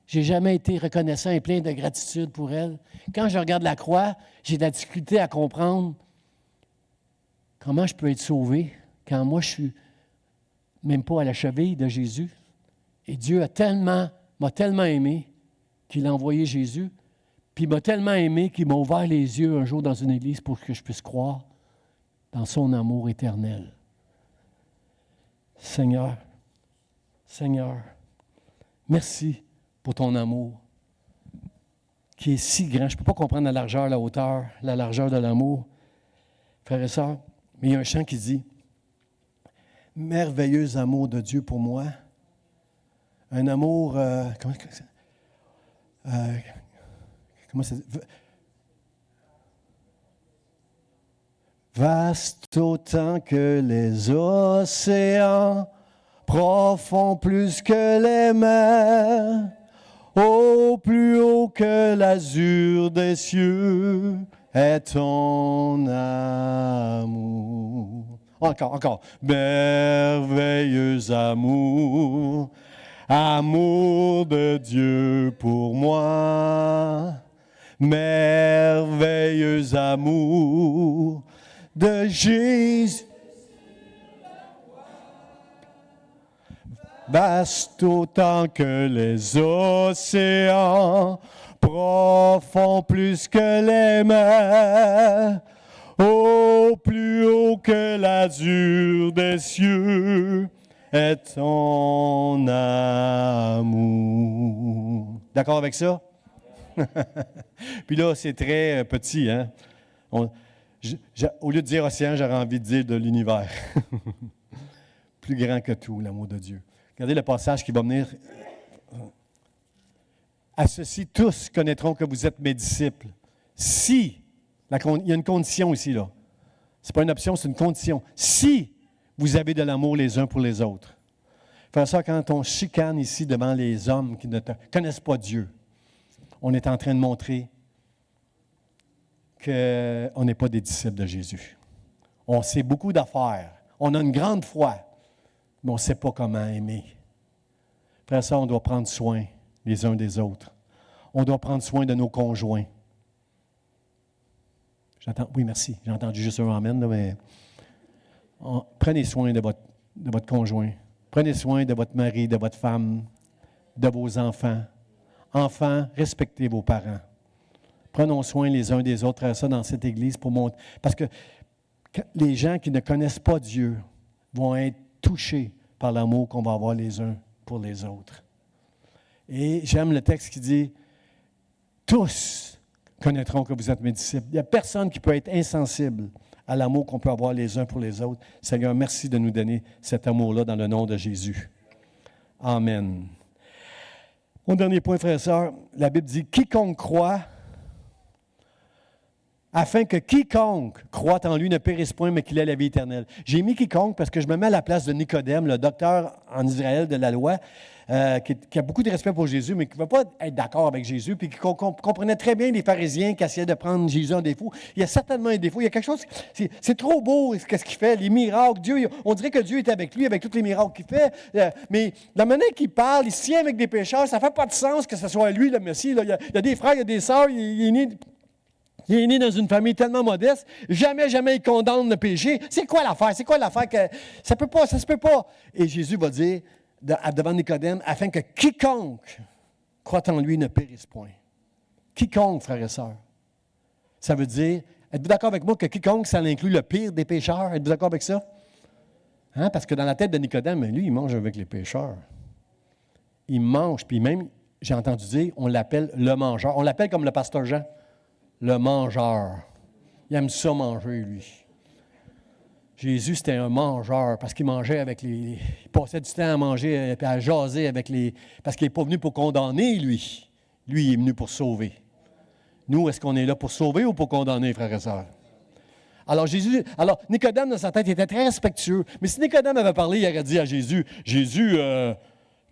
Je n'ai jamais été reconnaissant et plein de gratitude pour elle. Quand je regarde la croix, j'ai de la difficulté à comprendre comment je peux être sauvé quand moi, je suis même pas à la cheville de Jésus. Et Dieu m'a tellement aimé qu'il a envoyé Jésus. Puis il m'a tellement aimé qu'il m'a ouvert les yeux un jour dans une église pour que je puisse croire dans son amour éternel. Seigneur, merci pour ton amour qui est si grand. Je ne peux pas comprendre la largeur, la hauteur, la largeur de l'amour. Frères et sœurs, mais il y a un chant qui dit « Merveilleux amour de Dieu pour moi. » Un amour... comment ça dit? Vaste autant que les océans, profond plus que les mers, au plus haut que l'azur des cieux est ton amour. Encore. Merveilleux amour, amour de Dieu pour moi. Merveilleux amour de Jésus. Vaste autant que les océans, profond plus que les mers, au plus haut que l'azur des cieux est ton amour. D'accord avec ça? Puis là, c'est très petit, hein? Au lieu de dire océan, j'aurais envie de dire de l'univers. Plus grand que tout, l'amour de Dieu. Regardez le passage qui va venir. À ceci, tous connaîtront que vous êtes mes disciples. Si, il y a une condition ici, là. Ce n'est pas une option, c'est une condition. Si vous avez de l'amour les uns pour les autres. Frère ça, quand on chicane ici devant les hommes qui ne connaissent pas Dieu, on est en train de montrer qu'on n'est pas des disciples de Jésus. On sait beaucoup d'affaires. On a une grande foi, mais on ne sait pas comment aimer. Frère ça, on doit prendre soin les uns des autres. On doit prendre soin de nos conjoints. Oui, merci. J'ai entendu juste un amen, là, mais prenez soin de votre conjoint. Prenez soin de votre mari, de votre femme, de vos enfants. Enfants, respectez vos parents. Prenons soin les uns des autres, ça dans cette Église pour montrer. Parce que les gens qui ne connaissent pas Dieu vont être touchés par l'amour qu'on va avoir les uns pour les autres. Et j'aime le texte qui dit « Tous connaîtront que vous êtes mes disciples. » Il n'y a personne qui peut être insensible à l'amour qu'on peut avoir les uns pour les autres. Seigneur, merci de nous donner cet amour-là dans le nom de Jésus. Amen. Mon dernier point, frères et sœurs, la Bible dit « Quiconque croit, afin que quiconque croit en lui ne périsse point, mais qu'il ait la vie éternelle. » J'ai mis quiconque parce que je me mets à la place de Nicodème, le docteur en Israël de la loi, qui a beaucoup de respect pour Jésus, mais qui ne veut pas être d'accord avec Jésus, puis qui comprenait très bien les pharisiens qui essayaient de prendre Jésus en défaut. Il y a certainement un défaut. Il y a quelque chose, c'est trop beau ce qu'il fait, les miracles. Dieu, on dirait que Dieu est avec lui, avec tous les miracles qu'il fait. Mais la manière qu'il parle, il se tient avec des pécheurs, ça ne fait pas de sens que ce soit lui le Messie. Là. Il y a des frères, il y a des sœurs, il est né dans une famille tellement modeste, jamais il condamne le péché. C'est quoi l'affaire? C'est quoi l'affaire que ça se peut pas? Et Jésus va dire devant Nicodème, afin que quiconque croit en lui ne périsse point. Quiconque, frères et sœurs. Ça veut dire, êtes-vous d'accord avec moi que quiconque, ça inclut le pire des pécheurs? Êtes-vous d'accord avec ça? Hein? Parce que dans la tête de Nicodème, lui, il mange avec les pécheurs. Il mange, puis même, j'ai entendu dire, on l'appelle le mangeur. On l'appelle comme le pasteur Jean. Le mangeur. Il aime ça manger, lui. Jésus, c'était un mangeur parce qu'il mangeait avec les... Il passait du temps à manger et à jaser avec les... Parce qu'il n'est pas venu pour condamner, lui. Lui, il est venu pour sauver. Nous, est-ce qu'on est là pour sauver ou pour condamner, frères et sœurs? Alors, Nicodème, dans sa tête, était très respectueux. Mais si Nicodème avait parlé, il aurait dit à Jésus, « Jésus,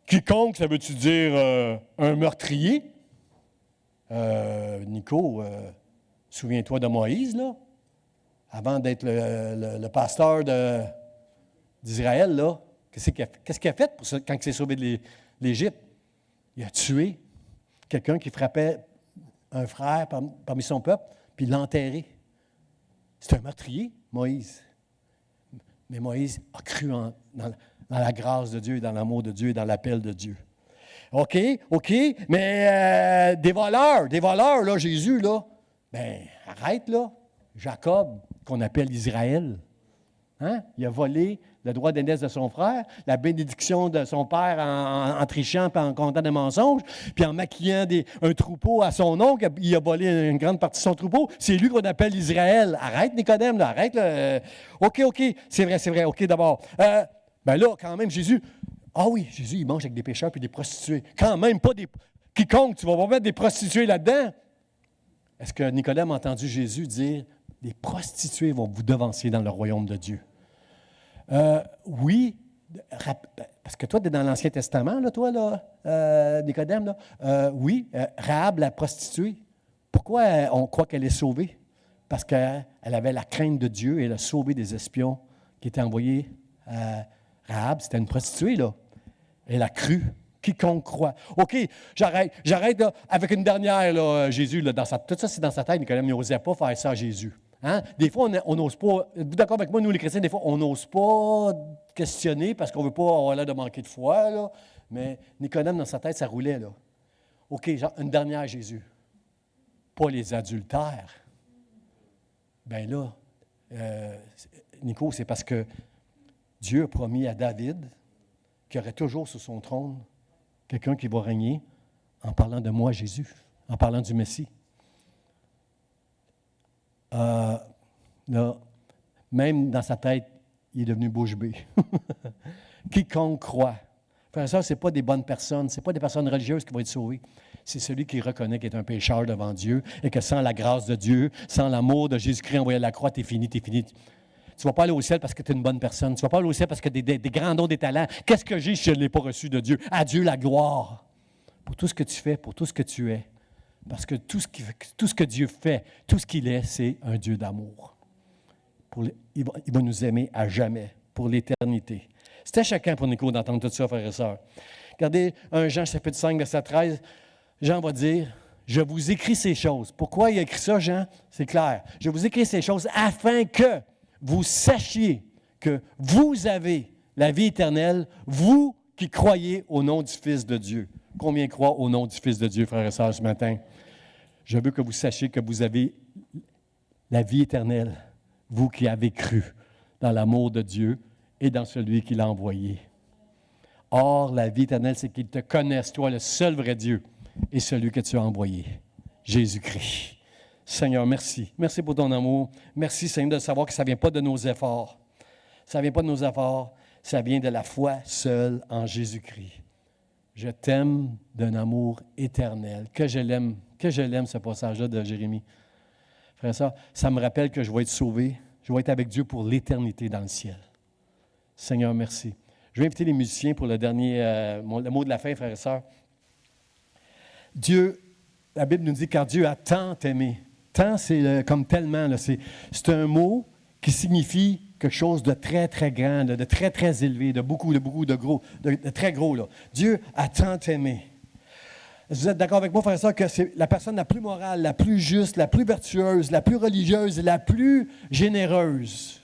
quiconque, ça veut-tu dire un meurtrier? » Nico, souviens-toi de Moïse, là, avant d'être le pasteur d'Israël, là. Qu'est-ce qu'il a fait quand il s'est sauvé de l'Égypte? Il a tué quelqu'un qui frappait un frère parmi son peuple, puis il l'a enterré. C'est un meurtrier, Moïse. Mais Moïse a cru dans la grâce de Dieu, dans l'amour de Dieu et dans l'appel de Dieu. OK, mais des voleurs, là, Jésus, là, bien, arrête, là. Jacob, qu'on appelle Israël, hein? Il a volé le droit d'aînesse de son frère, la bénédiction de son père en trichant et en comptant des mensonges, puis en maquillant un troupeau à son oncle, il a volé une grande partie de son troupeau. C'est lui qu'on appelle Israël. Arrête, Nicodème, là, arrête. Là. OK, c'est vrai, OK, d'abord. Bien là, quand même, Jésus... Ah oui, Jésus, il mange avec des pécheurs puis des prostituées. Quand même, pas des... Quiconque, tu vas pas mettre des prostituées là-dedans. Est-ce que Nicodème a entendu Jésus dire, les prostituées vont vous devancer dans le royaume de Dieu? Oui, parce que toi, tu es dans l'Ancien Testament, là, toi, là, Nicodème, là. Oui, Rahab, la prostituée. Pourquoi on croit qu'elle est sauvée? Parce qu'elle avait la crainte de Dieu et elle a sauvé des espions qui étaient envoyés à Rahab, c'était une prostituée, là. Elle a cru. Quiconque croit. OK, j'arrête là, avec une dernière, là, Jésus, là, tout ça, c'est dans sa tête, Nicodème n'osait pas faire ça à Jésus. Hein? Des fois, on n'ose pas, êtes-vous d'accord avec moi, nous les chrétiens, des fois, on n'ose pas questionner parce qu'on ne veut pas avoir l'air de manquer de foi, là. Mais Nicodème, dans sa tête, ça roulait, là. OK, une dernière, Jésus. Pas les adultères. Bien là, Nico, c'est parce que Dieu a promis à David qu'il y aurait toujours sur son trône quelqu'un qui va régner en parlant de moi, Jésus, en parlant du Messie. là, même dans sa tête, il est devenu bouche bée. Quiconque croit. Frère et sœurs, ce n'est pas des bonnes personnes, ce n'est pas des personnes religieuses qui vont être sauvées. C'est celui qui reconnaît qu'il est un pécheur devant Dieu et que sans la grâce de Dieu, sans l'amour de Jésus-Christ envoyé à la croix, t'es fini, t'es fini. Tu ne vas pas aller au ciel parce que tu es une bonne personne. Tu ne vas pas aller au ciel parce que tu as des grands dons, des talents. Qu'est-ce que j'ai si je ne l'ai pas reçu de Dieu? À Dieu la gloire. Pour tout ce que tu fais, pour tout ce que tu es. Parce que tout ce que Dieu fait, tout ce qu'il est, c'est un Dieu d'amour. Il va nous aimer à jamais, pour l'éternité. C'était chacun pour Nico d'entendre tout ça, frères et sœurs. Regardez, 1 Jean, chapitre 5, verset 13, Jean va dire, « Je vous écris ces choses. » Pourquoi il a écrit ça, Jean? C'est clair. « Je vous écris ces choses afin que vous sachiez que vous avez la vie éternelle, vous qui croyez au nom du Fils de Dieu. » Combien croient au nom du Fils de Dieu, frères et sœurs, ce matin? Je veux que vous sachiez que vous avez la vie éternelle, vous qui avez cru dans l'amour de Dieu et dans celui qui l'a envoyé. Or, la vie éternelle, c'est qu'ils te connaissent, toi, le seul vrai Dieu, et celui que tu as envoyé, Jésus-Christ. Seigneur, merci. Merci pour ton amour. Merci, Seigneur, de savoir que ça ne vient pas de nos efforts. Ça ne vient pas de nos efforts, ça vient de la foi seule en Jésus-Christ. Je t'aime d'un amour éternel. Que je l'aime ce passage-là de Jérémie. Frère, ça me rappelle que je vais être sauvé. Je vais être avec Dieu pour l'éternité dans le ciel. Seigneur, merci. Je vais inviter les musiciens pour le mot de la fin, frères et sœurs. Dieu, la Bible nous dit, car Dieu a tant aimé. Tant, c'est comme tellement. Là, c'est un mot qui signifie quelque chose de très, très grand, de très, très élevé, de beaucoup, de gros, de très gros. Là. Dieu a tant aimé. Vous êtes d'accord avec moi, frère et sœur, que c'est la personne la plus morale, la plus juste, la plus vertueuse, la plus religieuse, la plus généreuse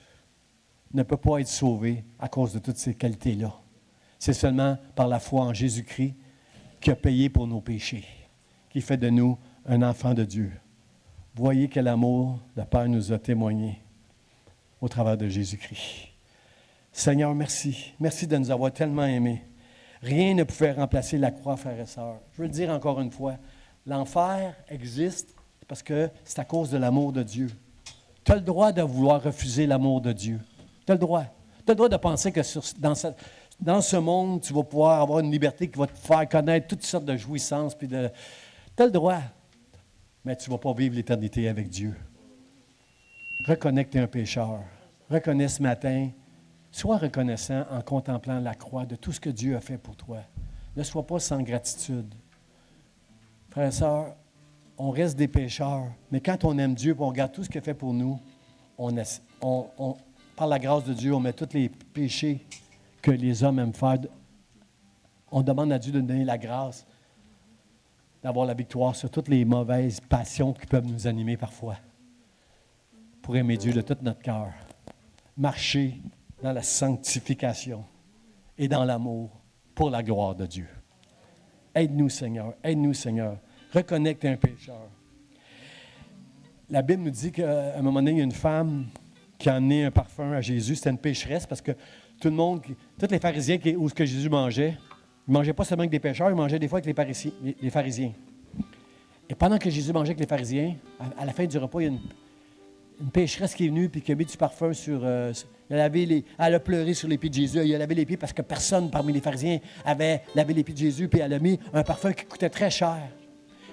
ne peut pas être sauvée à cause de toutes ces qualités-là. C'est seulement par la foi en Jésus-Christ qui a payé pour nos péchés, qui fait de nous un enfant de Dieu. Voyez quel amour le Père nous a témoigné au travers de Jésus-Christ. Seigneur, merci. Merci de nous avoir tellement aimés. Rien ne pouvait remplacer la croix, frères et sœurs. Je veux le dire encore une fois, l'enfer existe parce que c'est à cause de l'amour de Dieu. Tu as le droit de vouloir refuser l'amour de Dieu. Tu as le droit. Tu as le droit de penser que dans ce monde, tu vas pouvoir avoir une liberté qui va te faire connaître toutes sortes de jouissances. Tu as le droit, mais tu ne vas pas vivre l'éternité avec Dieu. Reconnais que tu es un pécheur. Reconnais ce matin. Sois reconnaissant en contemplant la croix de tout ce que Dieu a fait pour toi. Ne sois pas sans gratitude. Frères et sœurs, on reste des pécheurs, mais quand on aime Dieu et on regarde tout ce qu'il a fait pour nous, par la grâce de Dieu, on met tous les péchés que les hommes aiment faire. On demande à Dieu de nous donner la grâce d'avoir la victoire sur toutes les mauvaises passions qui peuvent nous animer parfois. Pour aimer Dieu de tout notre cœur. Marcher dans la sanctification et dans l'amour pour la gloire de Dieu. Aide-nous, Seigneur. Aide-nous, Seigneur. Reconnais que tu es un pécheur. La Bible nous dit qu'à un moment donné, il y a une femme qui a amené un parfum à Jésus. C'était une pécheresse parce que tous les pharisiens où Jésus mangeait, il ne mangeait pas seulement avec des pécheurs, il mangeait des fois avec les pharisiens. Et pendant que Jésus mangeait avec les pharisiens, à la fin du repas, il y a une pécheresse qui est venue et qui a mis du parfum sur... elle a pleuré sur les pieds de Jésus. Elle a lavé les pieds parce que personne parmi les pharisiens avait lavé les pieds de Jésus. Puis elle a mis un parfum qui coûtait très cher.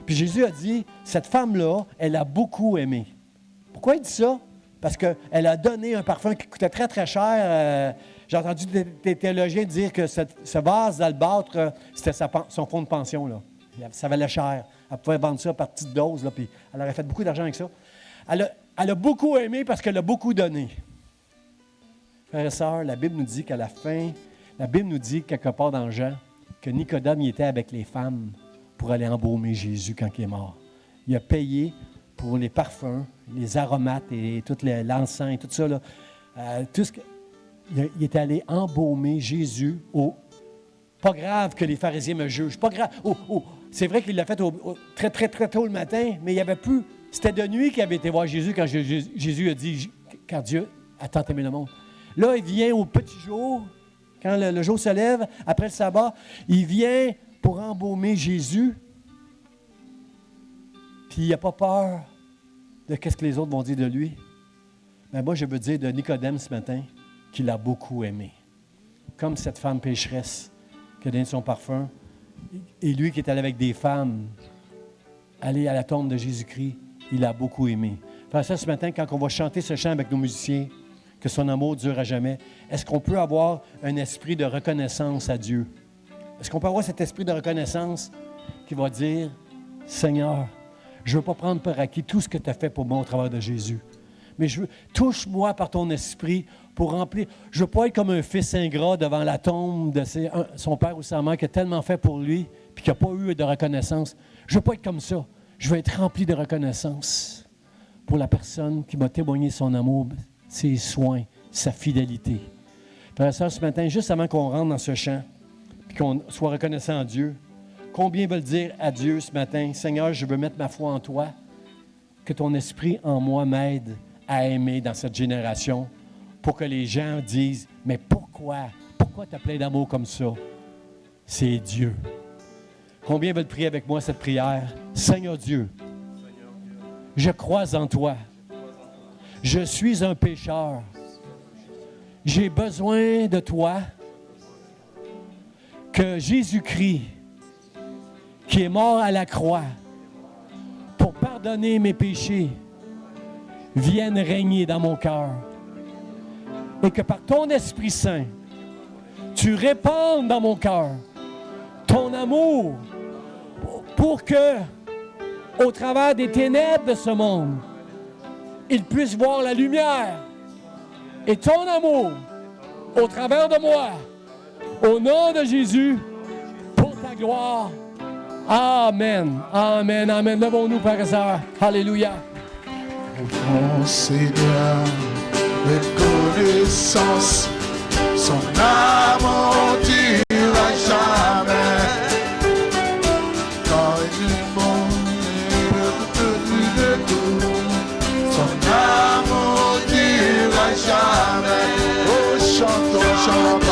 Puis Jésus a dit, cette femme-là, elle a beaucoup aimé. Pourquoi il dit ça? Parce qu'elle a donné un parfum qui coûtait très, très cher. J'ai entendu des théologiens dire que ce vase d'albâtre, c'était son fonds de pension. Là. Ça valait cher. Elle pouvait vendre ça par petites doses. Là, puis elle aurait fait beaucoup d'argent avec ça. Elle a beaucoup aimé parce qu'elle a beaucoup donné. Frères et sœurs, la Bible nous dit qu'à la fin, la Bible nous dit quelque part dans Jean que Nicodème y était avec les femmes pour aller embaumer Jésus quand il est mort. Il a payé pour les parfums, les aromates et tout l'encens et tout ça. Là, il est allé embaumer Jésus pas grave que les pharisiens me jugent. Pas grave. C'est vrai qu'il l'a fait très, très, très tôt le matin, mais il n'y avait plus... C'était de nuit qu'il avait été voir Jésus quand Jésus a dit, car Dieu a tant aimé le monde. Là, il vient au petit jour, quand le jour se lève, après le sabbat, il vient pour embaumer Jésus. Puis il n'a pas peur de ce que les autres vont dire de lui. Mais moi, je veux dire de Nicodème ce matin qu'il a beaucoup aimé. Comme cette femme pécheresse qui a donné son parfum. Et lui qui est allé avec des femmes, aller à la tombe de Jésus-Christ, il a beaucoup aimé. Faire ça ce matin, quand on va chanter ce chant avec nos musiciens, que son amour dure à jamais, est-ce qu'on peut avoir un esprit de reconnaissance à Dieu? Est-ce qu'on peut avoir cet esprit de reconnaissance qui va dire, Seigneur, je ne veux pas prendre pour acquis tout ce que tu as fait pour moi au travers de Jésus. Mais touche-moi par ton esprit pour remplir. Je ne veux pas être comme un fils ingrat devant la tombe de son père ou sa mère qui a tellement fait pour lui puis qui n'a pas eu de reconnaissance. Je ne veux pas être comme ça. Je veux être rempli de reconnaissance pour la personne qui m'a témoigné son amour, ses soins, sa fidélité. Frères et sœurs, ce matin, juste avant qu'on rentre dans ce chant puis qu'on soit reconnaissant à Dieu, combien veulent dire à Dieu ce matin, Seigneur, je veux mettre ma foi en toi, que ton esprit en moi m'aide à aimer dans cette génération pour que les gens disent, mais pourquoi? Pourquoi tu as plein d'amour comme ça? C'est Dieu. Combien veulent prier avec moi cette prière? Seigneur Dieu, je crois en toi. Je suis un pécheur. J'ai besoin de toi. Que Jésus-Christ, qui est mort à la croix pour pardonner mes péchés, vienne régner dans mon cœur. Et que par ton Esprit Saint, tu répandes dans mon cœur ton amour pour que, au travers des ténèbres de ce monde, il puisse voir la lumière et ton amour au travers de moi. Au nom de Jésus, pour ta gloire. Amen. Amen. Amen. Levons-nous, frères et sœurs. Alléluia. Mon Seigneur, reconnaissance, son amour durera jamais. Quand il est bon et de tout, son amour durera jamais. Oh, chantons, chantons.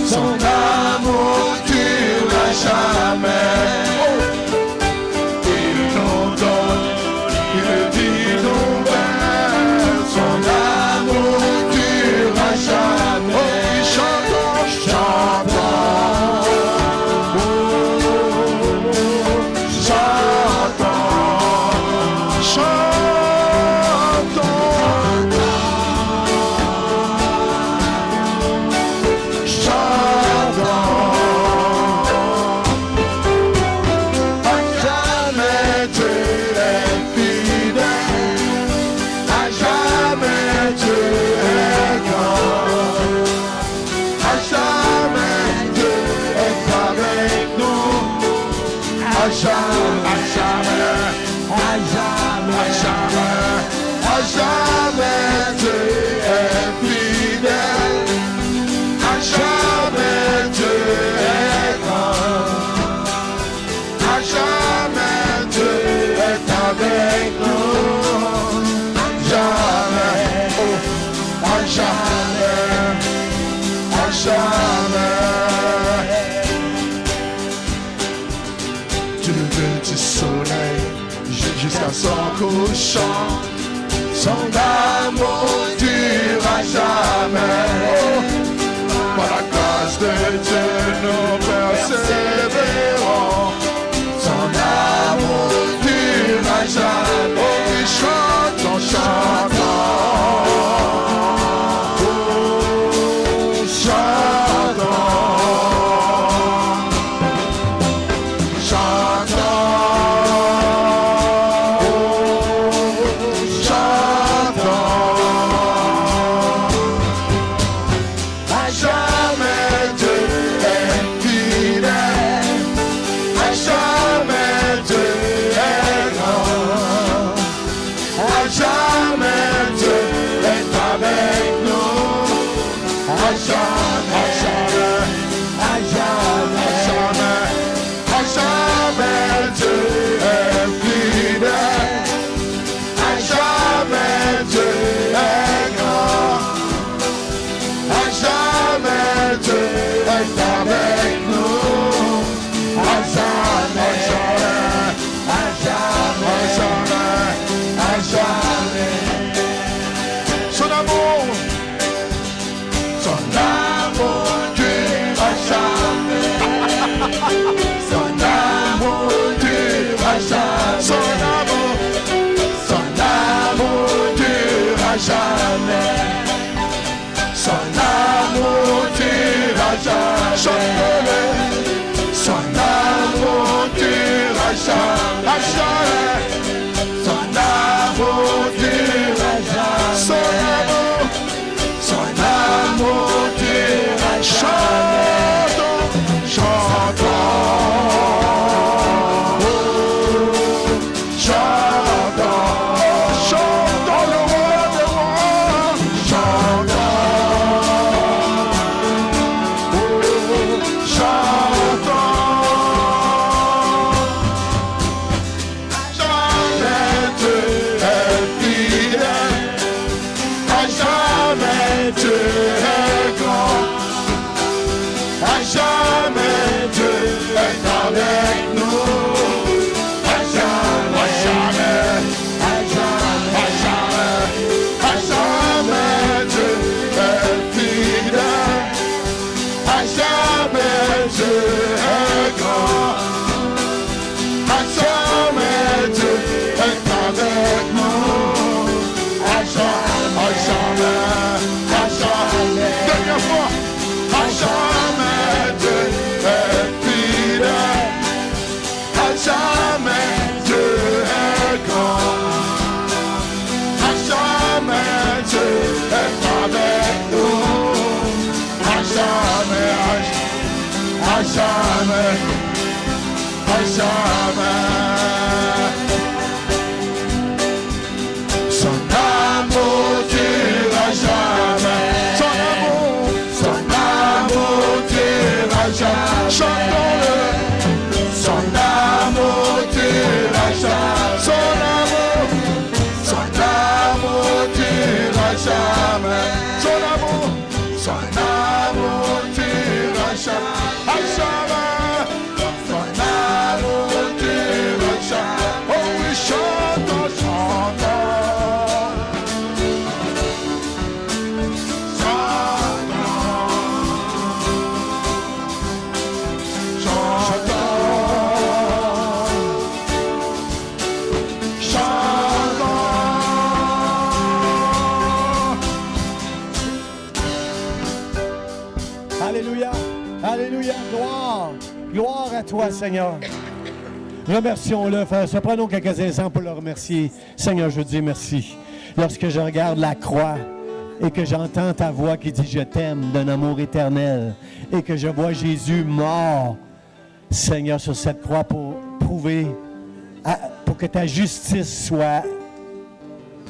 Son amour durera jamais. Il nous donne une vie nouvelle. Son amour durera jamais. Chantons, chantons, chantons, chantons. Jusqu'à son couchant, son amour durera jamais. Par la grâce de Dieu, nous persévérons. Son amour durera jamais. Et chantons, chantons, oh, chantons, chantons. Jamais Dieu est fidèle. à jamais. Son amour durera jamais. Son amour durera jamais. Chantons, chantons le roi des rois. Jamais, à jamais. Son amour durera jamais. Son amour durera jamais. Chantons-le. Son amour durera jamais. Son amour durera jamais. Son amour durera jamais. Alléluia, alléluia, gloire à toi, Seigneur. Remercions-le, frère. Prenons quelques instants pour le remercier. Seigneur, je dis merci. Lorsque je regarde la croix et que j'entends ta voix qui dit « Je t'aime » d'un amour éternel et que je vois Jésus mort, Seigneur, sur cette croix pour prouver, pour que ta justice soit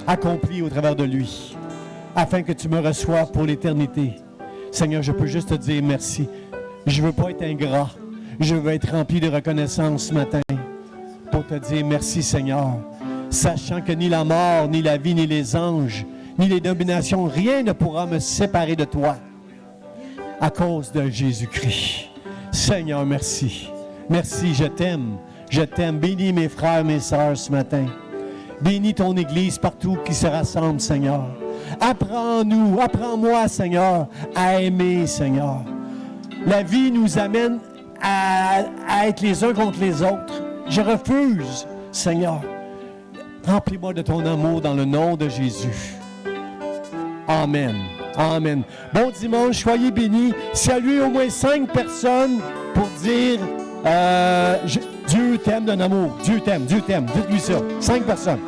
accomplie au travers de lui, afin que tu me reçoives pour l'éternité. Seigneur, je peux juste te dire merci. Je ne veux pas être ingrat. Je veux être rempli de reconnaissance ce matin pour te dire merci, Seigneur, sachant que ni la mort, ni la vie, ni les anges, ni les dominations, rien ne pourra me séparer de toi à cause de Jésus-Christ. Seigneur, merci. Merci, je t'aime. Je t'aime. Bénis mes frères, mes sœurs ce matin. Bénis ton Église partout qui se rassemble, Seigneur. Apprends-moi, Seigneur, à aimer, Seigneur. La vie nous amène à être les uns contre les autres. Je refuse, Seigneur. Remplis-moi de ton amour dans le nom de Jésus. Amen. Amen. Bon dimanche, soyez bénis. Saluez au moins 5 personnes pour dire Dieu t'aime d'un amour. Dieu t'aime, Dieu t'aime. Dites-lui ça. 5 personnes.